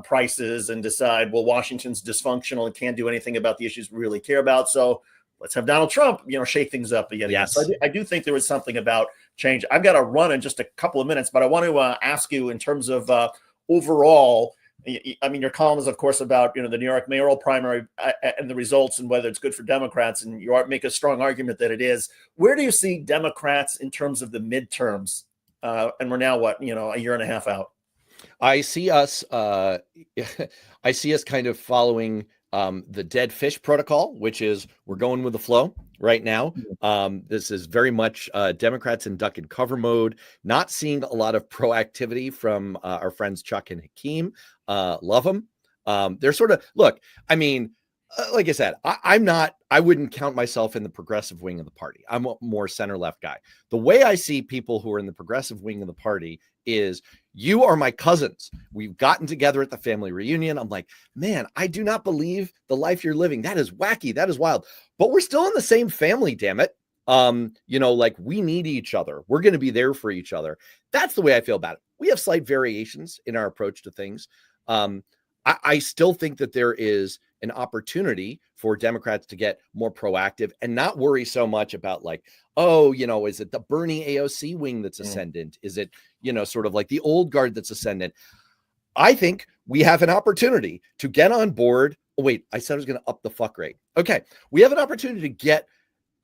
prices and decide, well, Washington's dysfunctional and can't do anything about the issues we really care about. So let's have Donald Trump, shake things up again. Yes. So I do think there was something about change. I've got to run in just a couple of minutes, but I want to ask you in terms of overall, I mean, your column is, of course, about the New York mayoral primary and the results and whether it's good for Democrats, and you make a strong argument that it is. Where do you see Democrats in terms of the midterms? And we're now a year and a half out. I see us. I see us kind of following the dead fish protocol, which is we're going with the flow right now. This is very much Democrats in duck and cover mode, not seeing a lot of proactivity from our friends Chuck and Hakeem. Love them. They're sort of, look, I mean, like I said, I wouldn't count myself in the progressive wing of the party. I'm a more center left guy. The way I see people who are in the progressive wing of the party is, you are my cousins. We've gotten together at the family reunion. I'm like, man, I do not believe the life you're living. That is wacky. That is wild. But we're still in the same family, damn it. Like, we need each other. We're going to be there for each other. That's the way I feel about it. We have slight variations in our approach to things. I still think that there is an opportunity for Democrats to get more proactive and not worry so much about like, oh, is it the Bernie AOC wing that's ascendant? Is it, sort of like the old guard that's ascendant? I think we have an opportunity to get on board. Oh, wait, I said I was going to up the fuck rate. Okay. We have an opportunity to get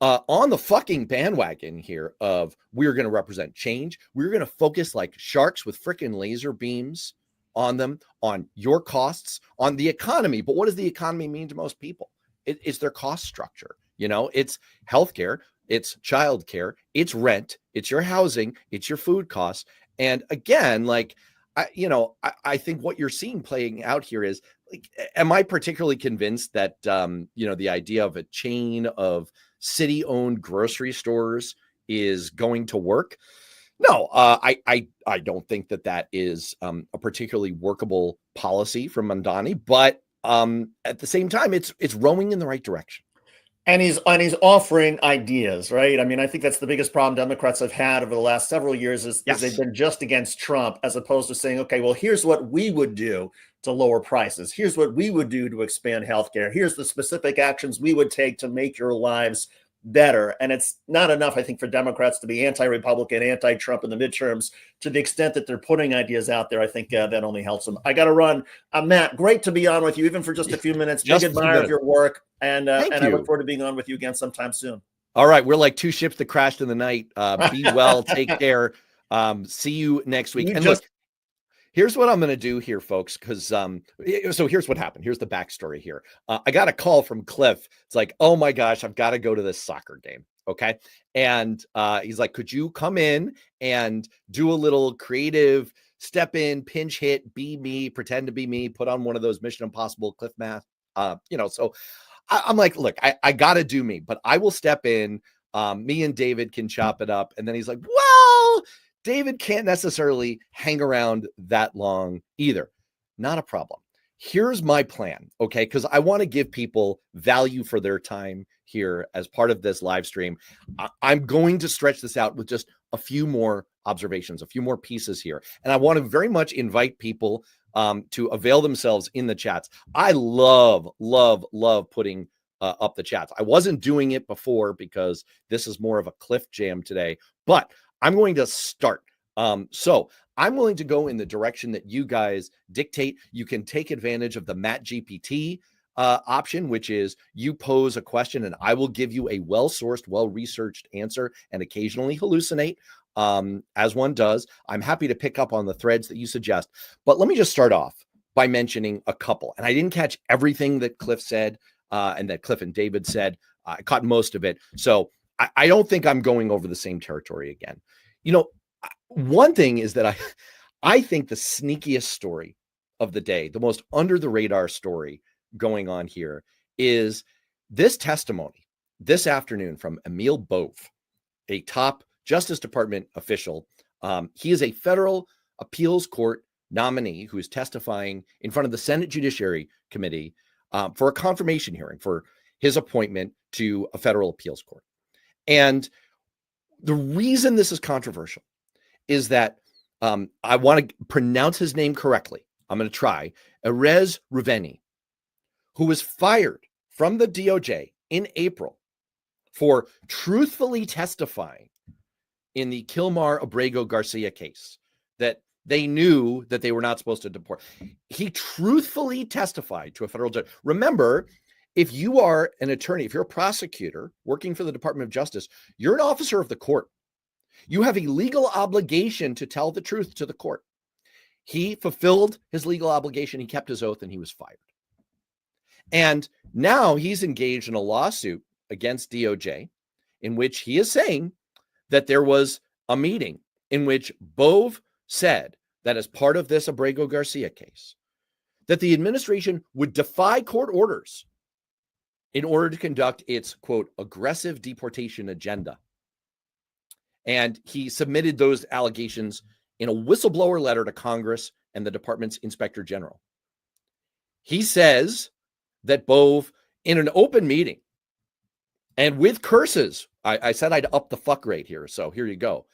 on the fucking bandwagon here of, we're going to represent change. We're going to focus like sharks with freaking laser beams on them, on your costs, on the economy. But what does the economy mean to most people? It's their cost structure. It's healthcare, it's childcare, it's rent, it's your housing, it's your food costs. And again, like, I think what you're seeing playing out here is, like, am I particularly convinced that, the idea of a chain of city-owned grocery stores is going to work? No, I don't think that is a particularly workable policy from Donny, but at the same time, it's rowing in the right direction. And he's offering ideas, right? I mean, I think that's the biggest problem Democrats have had over the last several years is they've been just against Trump, as opposed to saying, okay, well, here's what we would do to lower prices. Here's what we would do to expand healthcare. Here's the specific actions we would take to make your lives better. And it's not enough, I think, for Democrats to be anti-Republican, anti-Trump in the midterms. To the extent that they're putting ideas out there, I think that only helps them. I got to run. Matt, great to be on with you, even for just a few minutes. Big admirer of your work. And I look forward to being on with you again sometime soon. All right. We're like two ships that crashed in the night. Be well. Take care. See you next week. Look, here's what I'm going to do here, folks, because so here's what happened. Here's the backstory here. I got a call from Cliff. It's like, oh my gosh, I've got to go to this soccer game. Okay. And he's like, could you come in and do a little creative step in, pinch hit, be me, pretend to be me, put on one of those Mission Impossible Cliff masks. So I'm like, look, I got to do me, but I will step in. Me and David can chop it up. And then he's like, well, David can't necessarily hang around that long either. Not a problem. Here's my plan, okay? Because I want to give people value for their time here as part of this live stream. I'm going to stretch this out with just a few more observations, a few more pieces here. And I want to very much invite people to avail themselves in the chats. I love putting up the chats. I wasn't doing it before because this is more of a Cliff jam today, but I'm going to start. So I'm willing to go in the direction that you guys dictate. You can take advantage of the Matt GPT option, which is you pose a question and I will give you a well-sourced, well-researched answer and occasionally hallucinate, as one does. I'm happy to pick up on the threads that you suggest, but let me just start off by mentioning a couple. And I didn't catch everything that Cliff said and that Cliff and David said. I caught most of it. So I don't think I'm going over the same territory again. One thing is that I think the sneakiest story of the day, the most under the radar story going on here is this testimony this afternoon from Emil Bove, a top Justice Department official. He is a federal appeals court nominee who is testifying in front of the Senate Judiciary Committee for a confirmation hearing for his appointment to a federal appeals court. And the reason this is controversial is that I want to pronounce his name correctly. I'm going to try. Erez Ruveni, who was fired from the DOJ in April for truthfully testifying in the Kilmar Abrego Garcia case that they knew that they were not supposed to deport. He truthfully testified to a federal judge. Remember, if you are an attorney, if you're a prosecutor working for the Department of Justice, you're an officer of the court. You have a legal obligation to tell the truth to the court. He fulfilled his legal obligation. He kept his oath and he was fired. And now he's engaged in a lawsuit against DOJ in which he is saying that there was a meeting in which Bove said that as part of this Abrego Garcia case, that the administration would defy court orders in order to conduct its, quote, aggressive deportation agenda. And he submitted those allegations in a whistleblower letter to Congress and the department's inspector general. He says that Bove, in an open meeting and with curses, I said I'd up the fuck rate here, so here you go,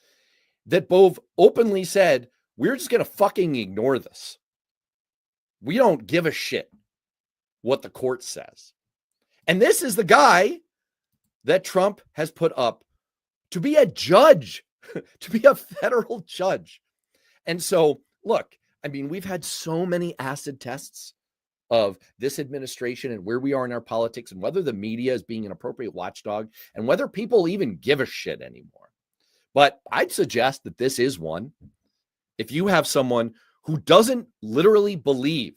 that Bove openly said, we're just going to fucking ignore this. We don't give a shit what the court says. And this is the guy that Trump has put up to be a judge, to be a federal judge. And so, look, I mean, we've had so many acid tests of this administration and where we are in our politics and whether the media is being an appropriate watchdog and whether people even give a shit anymore. But I'd suggest that this is one. If you have someone who doesn't literally believe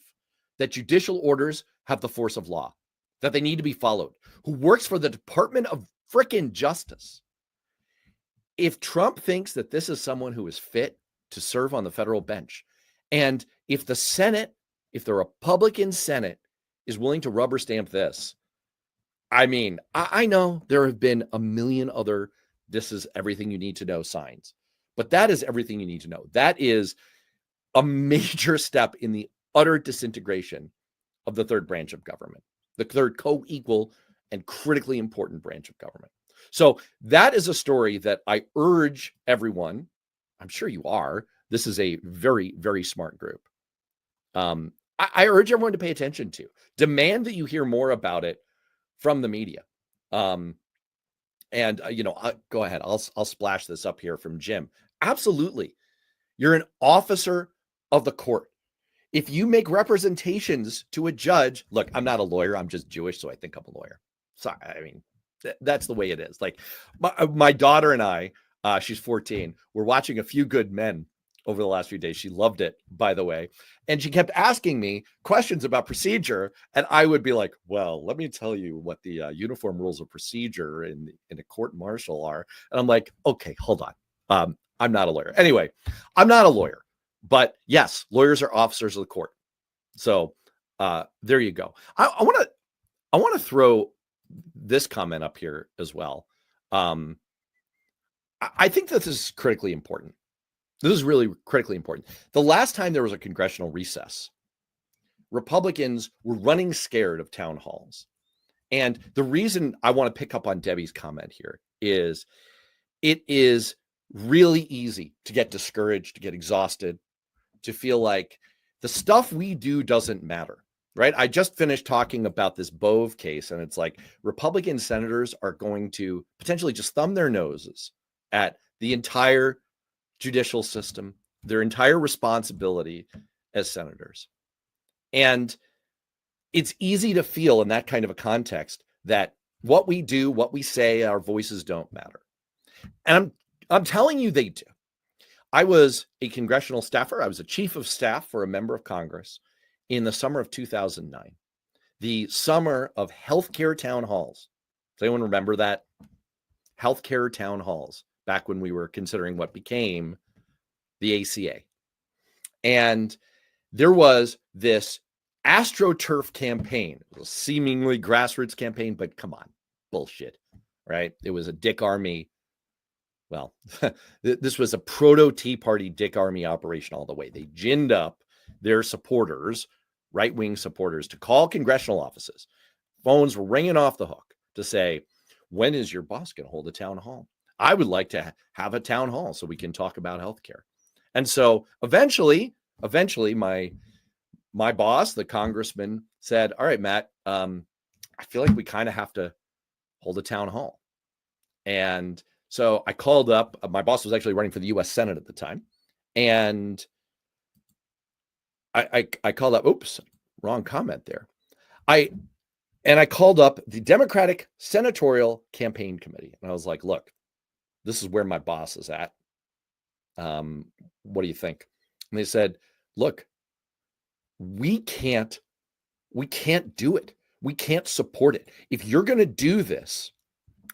that judicial orders have the force of law, that they need to be followed, who works for the Department of frickin' Justice, if Trump thinks that this is someone who is fit to serve on the federal bench, and if the Senate, if the Republican Senate is willing to rubber stamp this, I mean, I know there have been a million other this is everything you need to know signs, but that is everything you need to know. That is a major step in the utter disintegration of the third branch of government, the third co-equal and critically important branch of government. So that is a story that I urge everyone, I'm sure you are, this is a very, very smart group. I urge everyone to pay attention to. Demand that you hear more about it from the media. Go ahead. I'll splash this up here from Jim. Absolutely. You're an officer of the court. If you make representations to a judge, look, I'm not a lawyer. I'm just Jewish, so I think I'm a lawyer. Sorry. I mean, that's the way it is. Like my daughter and I, she's 14. We're watching A Few Good Men over the last few days. She loved it, by the way. And she kept asking me questions about procedure. And I would be like, well, let me tell you what the uniform rules of procedure in a court martial are. And I'm like, okay, hold on. I'm not a lawyer. Anyway, I'm not a lawyer. But yes, lawyers are officers of the court. So there you go. I want to throw this comment up here as well. I think that this is critically important. This is really critically important. The last time there was a congressional recess, Republicans were running scared of town halls. And the reason I want to pick up on Debbie's comment here is it is really easy to get discouraged, to get exhausted, to feel like the stuff we do doesn't matter, right? I just finished talking about this Bove case, and it's like Republican senators are going to potentially just thumb their noses at the entire judicial system, their entire responsibility as senators. And it's easy to feel in that kind of a context that what we do, what we say, our voices don't matter. And I'm telling you they do. I was a congressional staffer. I was a chief of staff for a member of Congress in the summer of 2009, the summer of healthcare town halls. Does anyone remember that? Healthcare town halls, back when we were considering what became the ACA. And there was this AstroTurf campaign. It was a seemingly grassroots campaign, but come on, bullshit, right? It was a Dick Army. Well, this was a proto Tea Party Dick Army operation all the way. They ginned up their supporters, right-wing supporters, to call congressional offices. Phones were ringing off the hook to say, when is your boss going to hold a town hall? I would like to have a town hall so we can talk about healthcare. And so eventually my boss, the congressman, said, all right, Matt, I feel like we kind of have to hold a town hall. And so I called up, my boss was actually running for the US Senate at the time. And I called up, oops, wrong comment there. I called up the Democratic Senatorial Campaign Committee. And I was like, look, this is where my boss is at. What do you think? And they said, look, we can't do it. We can't support it. If you're going to do this,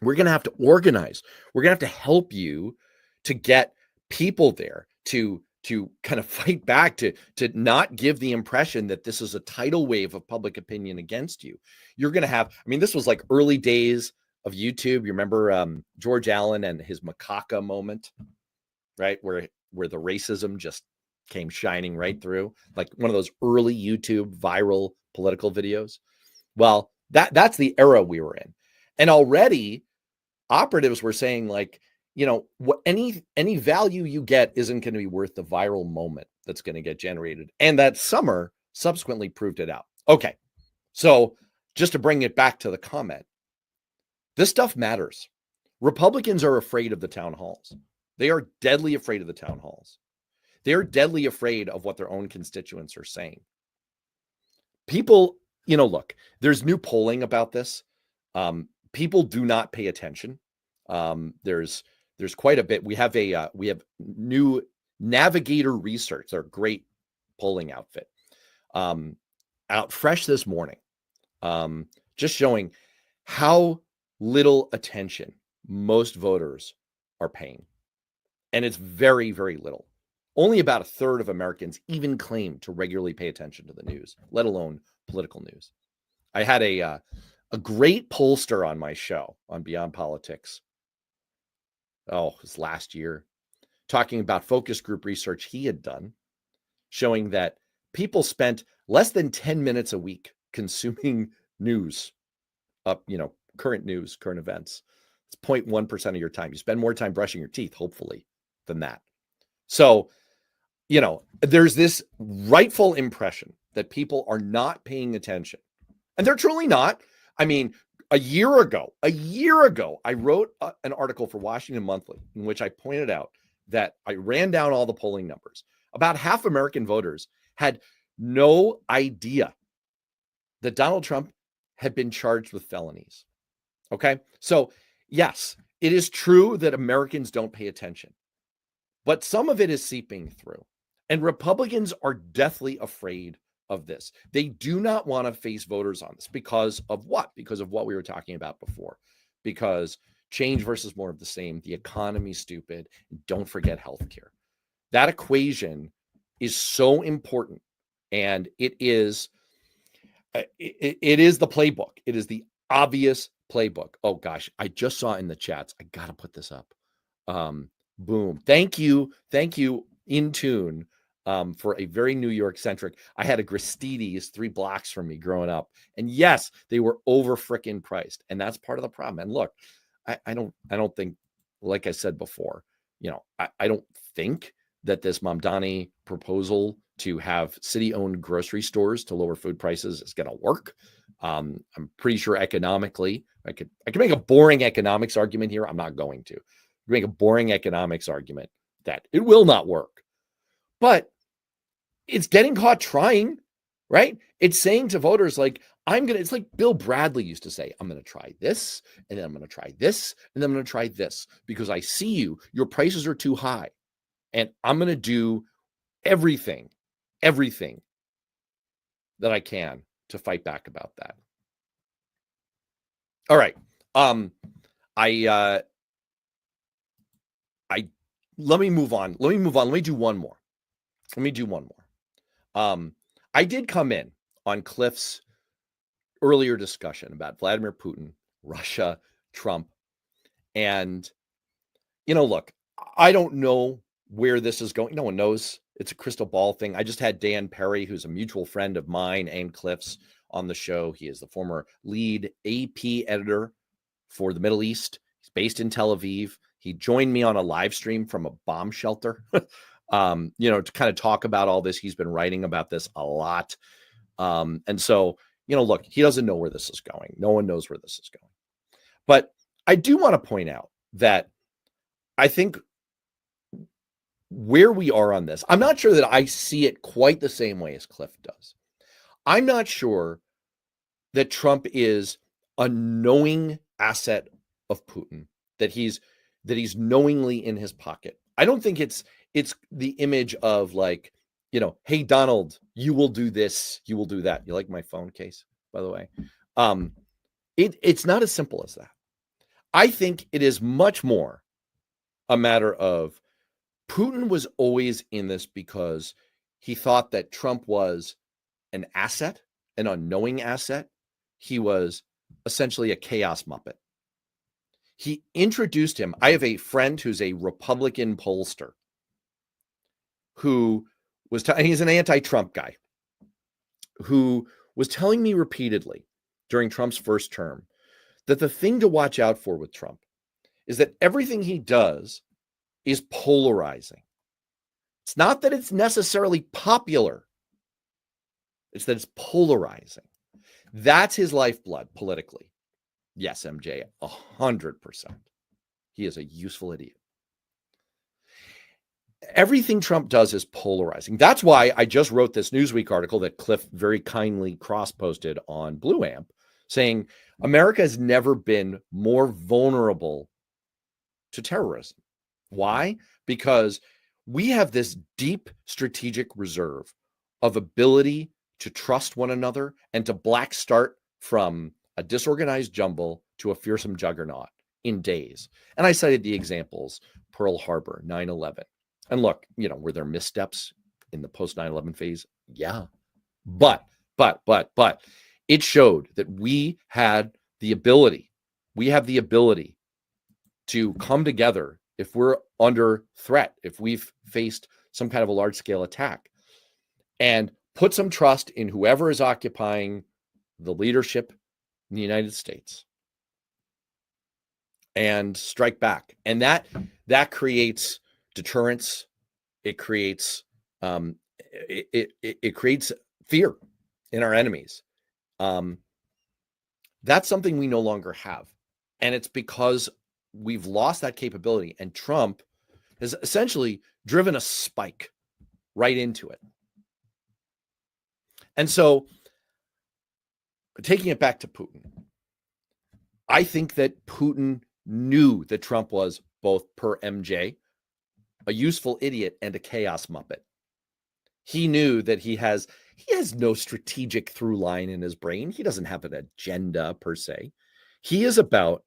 we're going to have to organize. We're going to have to help you to get people there to kind of fight back, to not give the impression that this is a tidal wave of public opinion against you. You're going to have, I mean, this was like early days of YouTube. You remember George Allen and his macaca moment, right? Where the racism just came shining right through, like one of those early YouTube viral political videos. Well, that's the era we were in. And already operatives were saying, like, you know, what any value you get isn't going to be worth the viral moment that's going to get generated. And that summer subsequently proved it out. Okay. So just to bring it back to the comment, this stuff matters. Republicans are afraid of the town halls. They are deadly afraid of the town halls. They're deadly afraid of what their own constituents are saying. People, you know, look, there's new polling about this. People do not pay attention. There's quite a bit. We have new Navigator Research. They're a great polling outfit. Out fresh this morning, just showing how little attention most voters are paying. And it's very, very little. Only about a third of Americans even claim to regularly pay attention to the news, let alone political news. I had a great pollster on my show on Beyond Politics. Oh, it was last year, talking about focus group research he had done, showing that people spent less than 10 minutes a week consuming news, current news, current events. It's 0.1% of your time. You spend more time brushing your teeth, hopefully, than that. So, you know, there's this rightful impression that people are not paying attention, and they're truly not. I mean, a year ago, I wrote an article for Washington Monthly in which I pointed out that I ran down all the polling numbers. About half American voters had no idea that Donald Trump had been charged with felonies. Okay. So yes, it is true that Americans don't pay attention, but some of it is seeping through, and Republicans are deathly afraid of this. They do not want to face voters on this because of what? Because of what we were talking about before, because change versus more of the same, the economy's stupid, and don't forget healthcare. That equation is so important, and it is the playbook. It is the obvious playbook. Oh gosh, I just saw in the chats. I got to put this up. Boom. Thank you, In Tune, for a very New York centric. I had a Gristedes 3 blocks from me growing up, and yes, they were over frickin' priced, and that's part of the problem. And look, I don't think, like I said before, you know, I don't think that this Donny proposal to have city-owned grocery stores to lower food prices is going to work. I'm pretty sure economically, I could make a boring economics argument here. I'm not going to make a boring economics argument that it will not work, but it's getting caught trying, right? It's saying to voters, like, it's like Bill Bradley used to say, I'm going to try this, and then I'm going to try this, and then I'm going to try this, because I see your prices are too high, and I'm going to do everything that I can to fight back about that. All right. Let me move on. Let me do one more. I did come in on Cliff's earlier discussion about Vladimir Putin, Russia, Trump. And, look, I don't know where this is going. No one knows. It's a crystal ball thing. I just had Dan Perry, who's a mutual friend of mine and Cliff's, on the show. He is the former lead AP editor for the Middle East. He's based in Tel Aviv. He joined me on a live stream from a bomb shelter, to kind of talk about all this. He's been writing about this a lot. And so, look, he doesn't know where this is going. No one knows where this is going. But I do want to point out that I think where we are on this, I'm not sure that I see it quite the same way as Cliff does. I'm not sure that Trump is a knowing asset of Putin, that he's knowingly in his pocket. I don't think it's the image of like, hey, Donald, you will do this, you will do that. You like my phone case, by the way? It's not as simple as that. I think it is much more a matter of Putin was always in this because he thought that Trump was an asset, an unknowing asset. He was essentially a chaos muppet. He introduced him. I have a friend who's a Republican pollster who was, and he's an anti-Trump guy, who was telling me repeatedly during Trump's first term that the thing to watch out for with Trump is that everything he does is polarizing. It's not that it's necessarily popular. It's that it's polarizing. That's his lifeblood politically. Yes, MJ, 100%. He is a useful idiot. Everything Trump does is polarizing. That's why I just wrote this Newsweek article that Cliff very kindly cross-posted on Blue Amp, saying America has never been more vulnerable to terrorism. Why? Because we have this deep strategic reserve of ability to trust one another and to black start from a disorganized jumble to a fearsome juggernaut in days. And I cited the examples, Pearl Harbor, 9/11. And look, were there missteps in the post 9/11 phase? Yeah. But it showed that we have the ability to come together if we're under threat, if we've faced some kind of a large scale attack, and put some trust in whoever is occupying the leadership in the United States and strike back. And that creates deterrence. It creates it creates fear in our enemies. That's something we no longer have. And it's because we've lost that capability. And Trump has essentially driven a spike right into it. And so, taking it back to Putin, I think that Putin knew that Trump was, both per MJ, a useful idiot and a chaos muppet. He knew that he has no strategic through line in his brain. He doesn't have an agenda per se. He is about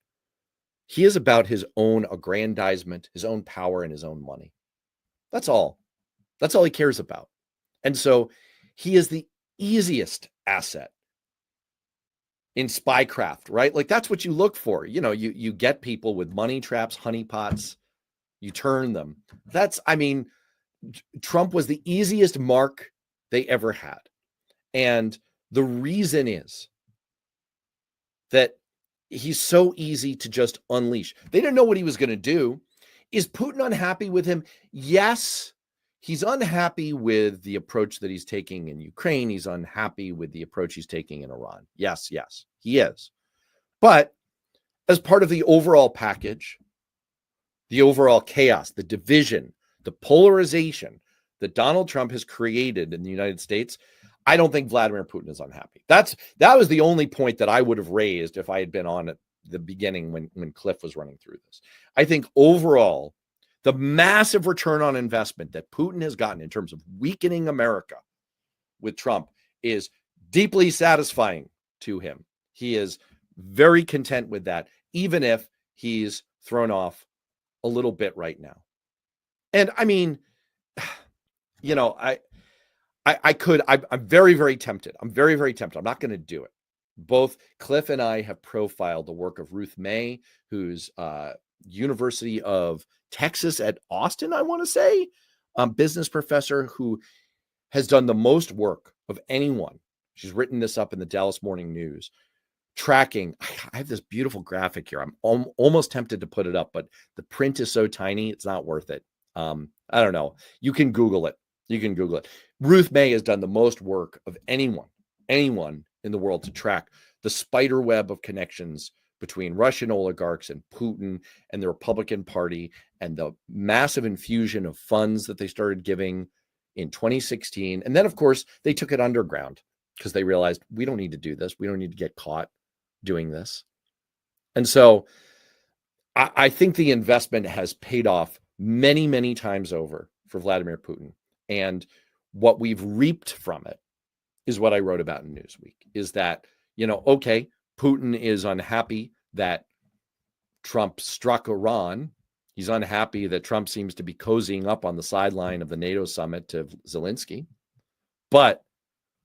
his own aggrandizement, his own power, and his own money. That's all. That's all he cares about. And so he is the easiest asset in spycraft, right? Like that's what you look for. You get people with money traps, honeypots, you turn them. Trump was the easiest mark they ever had. And the reason is that he's so easy to just unleash. They didn't know what he was going to do. Is Putin unhappy with him? Yes. He's unhappy with the approach that he's taking in Ukraine. He's unhappy with the approach he's taking in Iran. Yes, he is. But as part of the overall package, the overall chaos, the division, the polarization that Donald Trump has created in the United States, I don't think Vladimir Putin is unhappy. That was the only point that I would have raised if I had been on at the beginning when Cliff was running through this. I think overall, the massive return on investment that Putin has gotten in terms of weakening America with Trump is deeply satisfying to him. He is very content with that, even if he's thrown off a little bit right now. And I mean, I'm very, very tempted. I'm very, very tempted. I'm not going to do it. Both Cliff and I have profiled the work of Ruth May, who's University of Texas at Austin, I want to say, business professor who has done the most work of anyone. She's written this up in the Dallas Morning News, tracking. I have this beautiful graphic here. I'm almost tempted to put it up, but the print is so tiny, it's not worth it. I don't know. You can Google it. Ruth May has done the most work of anyone in the world to track the spider web of connections between Russian oligarchs and Putin and the Republican Party, and the massive infusion of funds that they started giving in 2016. And then, of course, they took it underground because they realized we don't need to do this. We don't need to get caught doing this. And so I think the investment has paid off many, many times over for Vladimir Putin. And what we've reaped from it is what I wrote about in Newsweek, is that, okay, Putin is unhappy that Trump struck Iran. He's unhappy that Trump seems to be cozying up on the sideline of the NATO summit to Zelensky. But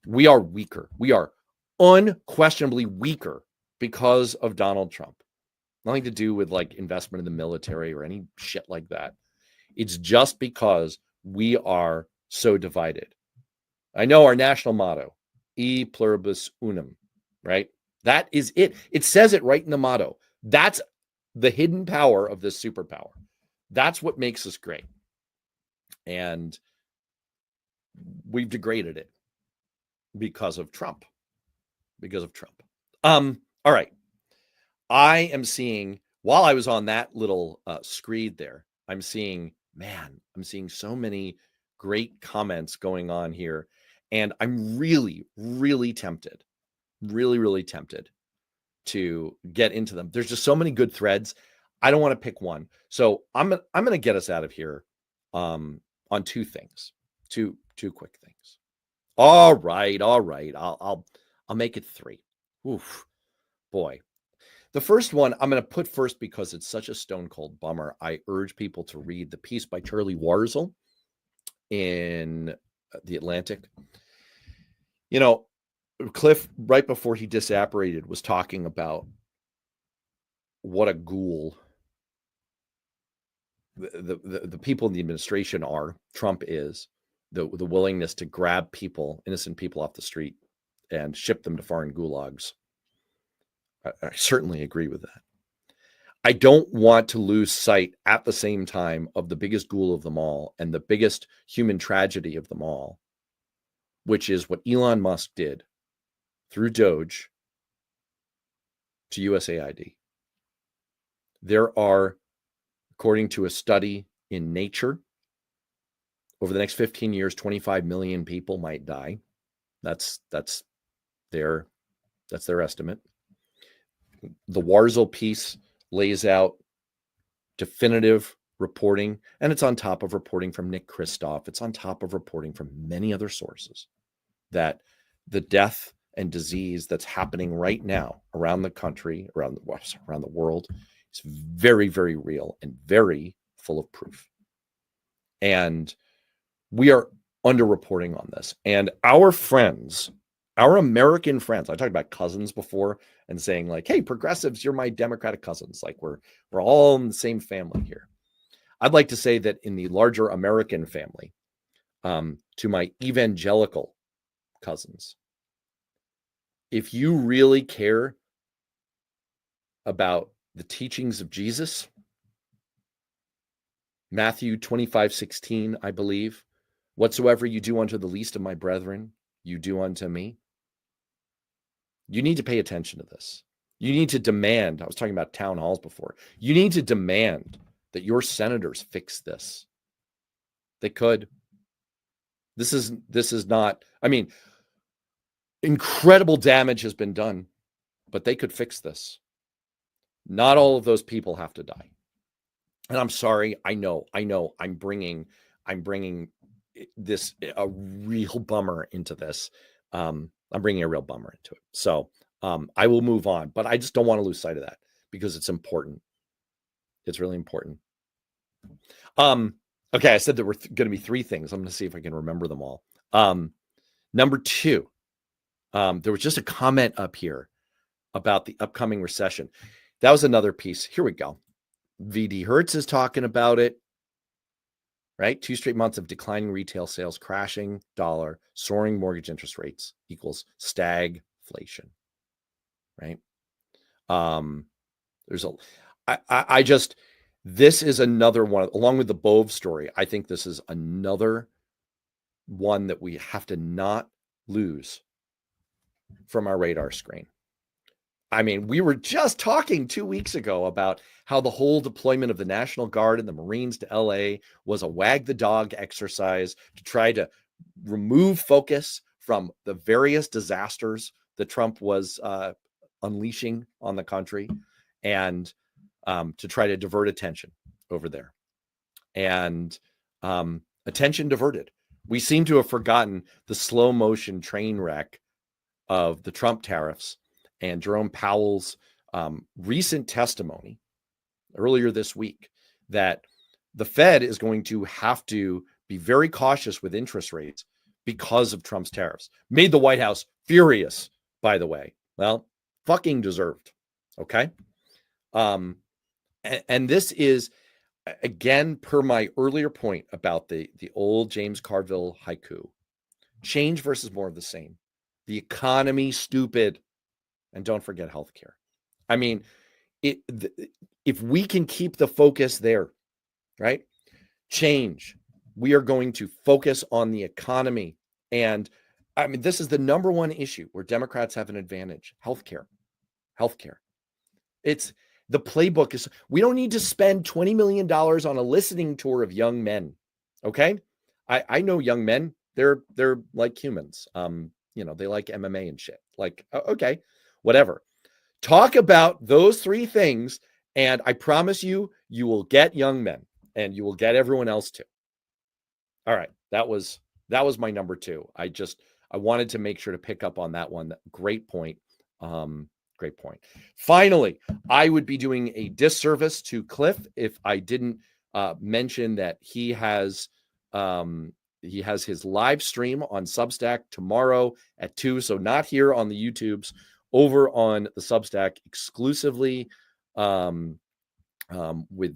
we are weaker. We are unquestionably weaker because of Donald Trump. Nothing to do with like investment in the military or any shit like that. It's just because we are so divided. I know our national motto, E pluribus unum, right? That is it. It says it right in the motto. That's the hidden power of this superpower. That's what makes us great. And we've degraded it because of Trump. All right. I am seeing, while I was on that little screed there, I'm seeing so many great comments going on here. And I'm really, really tempted to get into them. There's just so many good threads. I don't want to pick one. So I'm going to get us out of here on two things, two quick things. All right. I'll make it three. Oof, boy. The first one I'm going to put first because it's such a stone cold bummer. I urge people to read the piece by Charlie Warzel in The Atlantic. Cliff, right before he disapparated, was talking about what a ghoul the people in the administration are. Trump is the willingness to grab innocent people off the street and ship them to foreign gulags. I certainly agree with that. I don't want to lose sight at the same time of the biggest ghoul of them all and the biggest human tragedy of them all, which is what Elon Musk did through Doge to USAID. There are, according to a study in Nature, over the next 15 years, 25 million people might die. That's their estimate. The Warzel piece lays out definitive reporting, and it's on top of reporting from Nick Kristof. It's on top of reporting from many other sources that the death and disease that's happening right now around the country, around the world, is very, very real and very full of proof. And we are underreporting on this. And our friends, our American friends, I talked about cousins before and saying like, hey, progressives, you're my Democratic cousins. Like we're all in the same family here. I'd like to say that in the larger American family, to my evangelical cousins, if you really care about the teachings of Jesus, Matthew 25:16, I believe, whatsoever you do unto the least of my brethren, you do unto me. You need to pay attention to this. You need to demand, I was talking about town halls before, you need to demand that your senators fix this. They could. This is not, incredible damage has been done, but they could fix this. Not all of those people have to die. And I'm sorry, I know, I'm bringing this, a real bummer into this. I'm bringing a real bummer into it. So I will move on, but I just don't want to lose sight of that because it's important. It's really important. Okay, I said there were going to be three things. I'm going to see if I can remember them all. Number two, there was just a comment up here about the upcoming recession. That was another piece. Here we go. VD Hertz is talking about it, right? 2 straight months of declining retail sales, crashing dollar, soaring mortgage interest rates equals stagflation, right? This is another one, along with the Bove story. I think this is another one that we have to not lose from our radar screen. I mean, we were just talking 2 weeks ago about how the whole deployment of the National Guard and the Marines to LA was a wag the dog exercise to try to remove focus from the various disasters that Trump was unleashing on the country, and to try to divert attention over there. And attention diverted. We seem to have forgotten the slow motion train wreck of the Trump tariffs and Jerome Powell's recent testimony earlier this week that the Fed is going to have to be very cautious with interest rates because of Trump's tariffs. Made the White House furious, by the way. Well, fucking deserved. Okay. And this is, again, per my earlier point about the old James Carville haiku, change versus more of the same. The economy, stupid. And don't forget healthcare. I mean, if we can keep the focus there, right? Change. We are going to focus on the economy. And I mean, this is the number one issue where Democrats have an advantage. Healthcare. It's the playbook is, we don't need to spend $20 million on a listening tour of young men. Okay. I know young men. They're like humans. They like MMA and shit. Like, okay, whatever. Talk about those three things, and I promise you, you will get young men, and you will get everyone else too. All right, that was my number two. I wanted to make sure to pick up on that one. Great point. Great point. Finally, I would be doing a disservice to Cliff if I didn't mention that he has his live stream on Substack tomorrow at 2. So not here on the YouTubes, over on the Substack exclusively with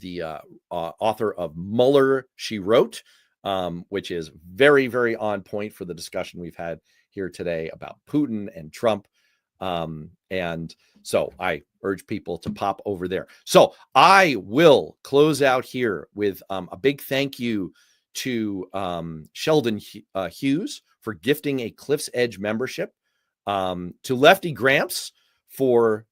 the author of Mueller, She Wrote, which is very, very on point for the discussion we've had here today about Putin and Trump. And so I urge people to pop over there. So I will close out here with a big thank you to Sheldon Hughes for gifting a Cliff's Edge membership, to Lefty Gramps for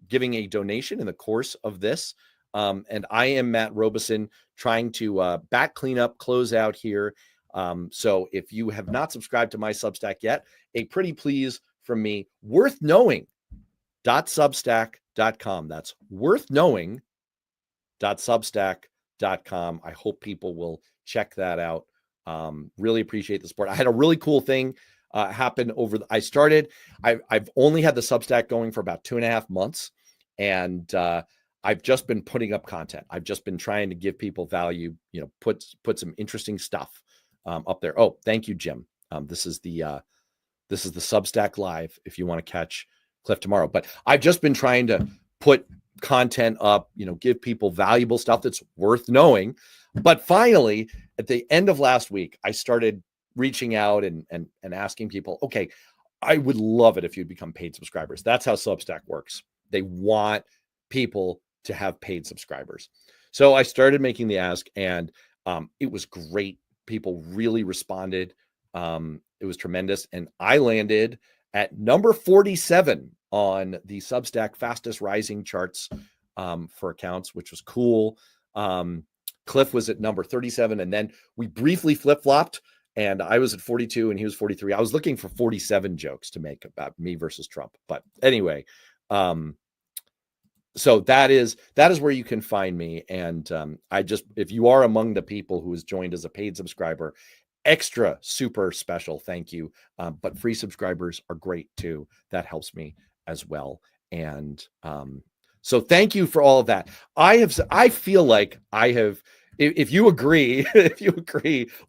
giving a donation in the course of this. And I am Matt Robeson, trying to back clean up, close out here. So if you have not subscribed to my Substack yet, a pretty please from me, worthknowing.substack.com. That's worthknowing.substack.com. I hope people will check that out. Really appreciate the support. I had a really cool thing happen I've only had the Substack going for about 2.5 months, and I've just been putting up content. I've just been trying to give people value, put some interesting stuff up there. Oh, thank you, Jim. This is the Substack Live if you want to catch Cliff tomorrow. But I've just been trying to put content up, give people valuable stuff that's worth knowing. But finally, at the end of last week, I started reaching out and asking people, okay, I would love it if you'd become paid subscribers. That's how Substack works. They want people to have paid subscribers. So I started making the ask, and it was great. People really responded. It was tremendous. And I landed at number 47 on the Substack fastest rising charts for accounts, which was cool. Cliff was at number 37. And then we briefly flip-flopped, and I was at 42 and he was 43. I was looking for 47 jokes to make about me versus Trump. But anyway, so that is where you can find me. And if you are among the people who has joined as a paid subscriber, extra super special thank you. But free subscribers are great too. That helps me as well. And so thank you for all of that. I feel like I have if you agree,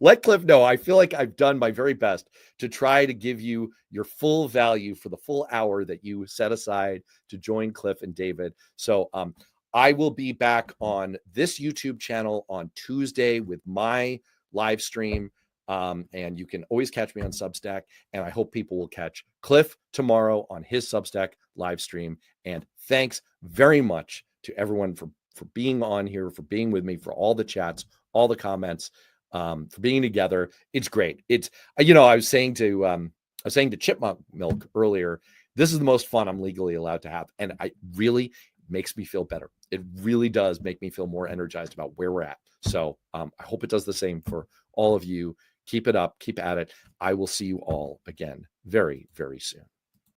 let Cliff know. I feel like I've done my very best to try to give you your full value for the full hour that you set aside to join Cliff and David. So I will be back on this YouTube channel on Tuesday with my live stream. And you can always catch me on Substack. And I hope people will catch Cliff tomorrow on his Substack live stream. And thanks very much to everyone for being on here, for being with me, for all the chats, all the comments, for being together. It's great. It's, I was saying to Chipmunk Milk earlier, this is the most fun I'm legally allowed to have. And I really makes me feel better. It really does make me feel more energized about where we're at. So I hope it does the same for all of you. Keep it up. Keep at it. I will see you all again very, very soon.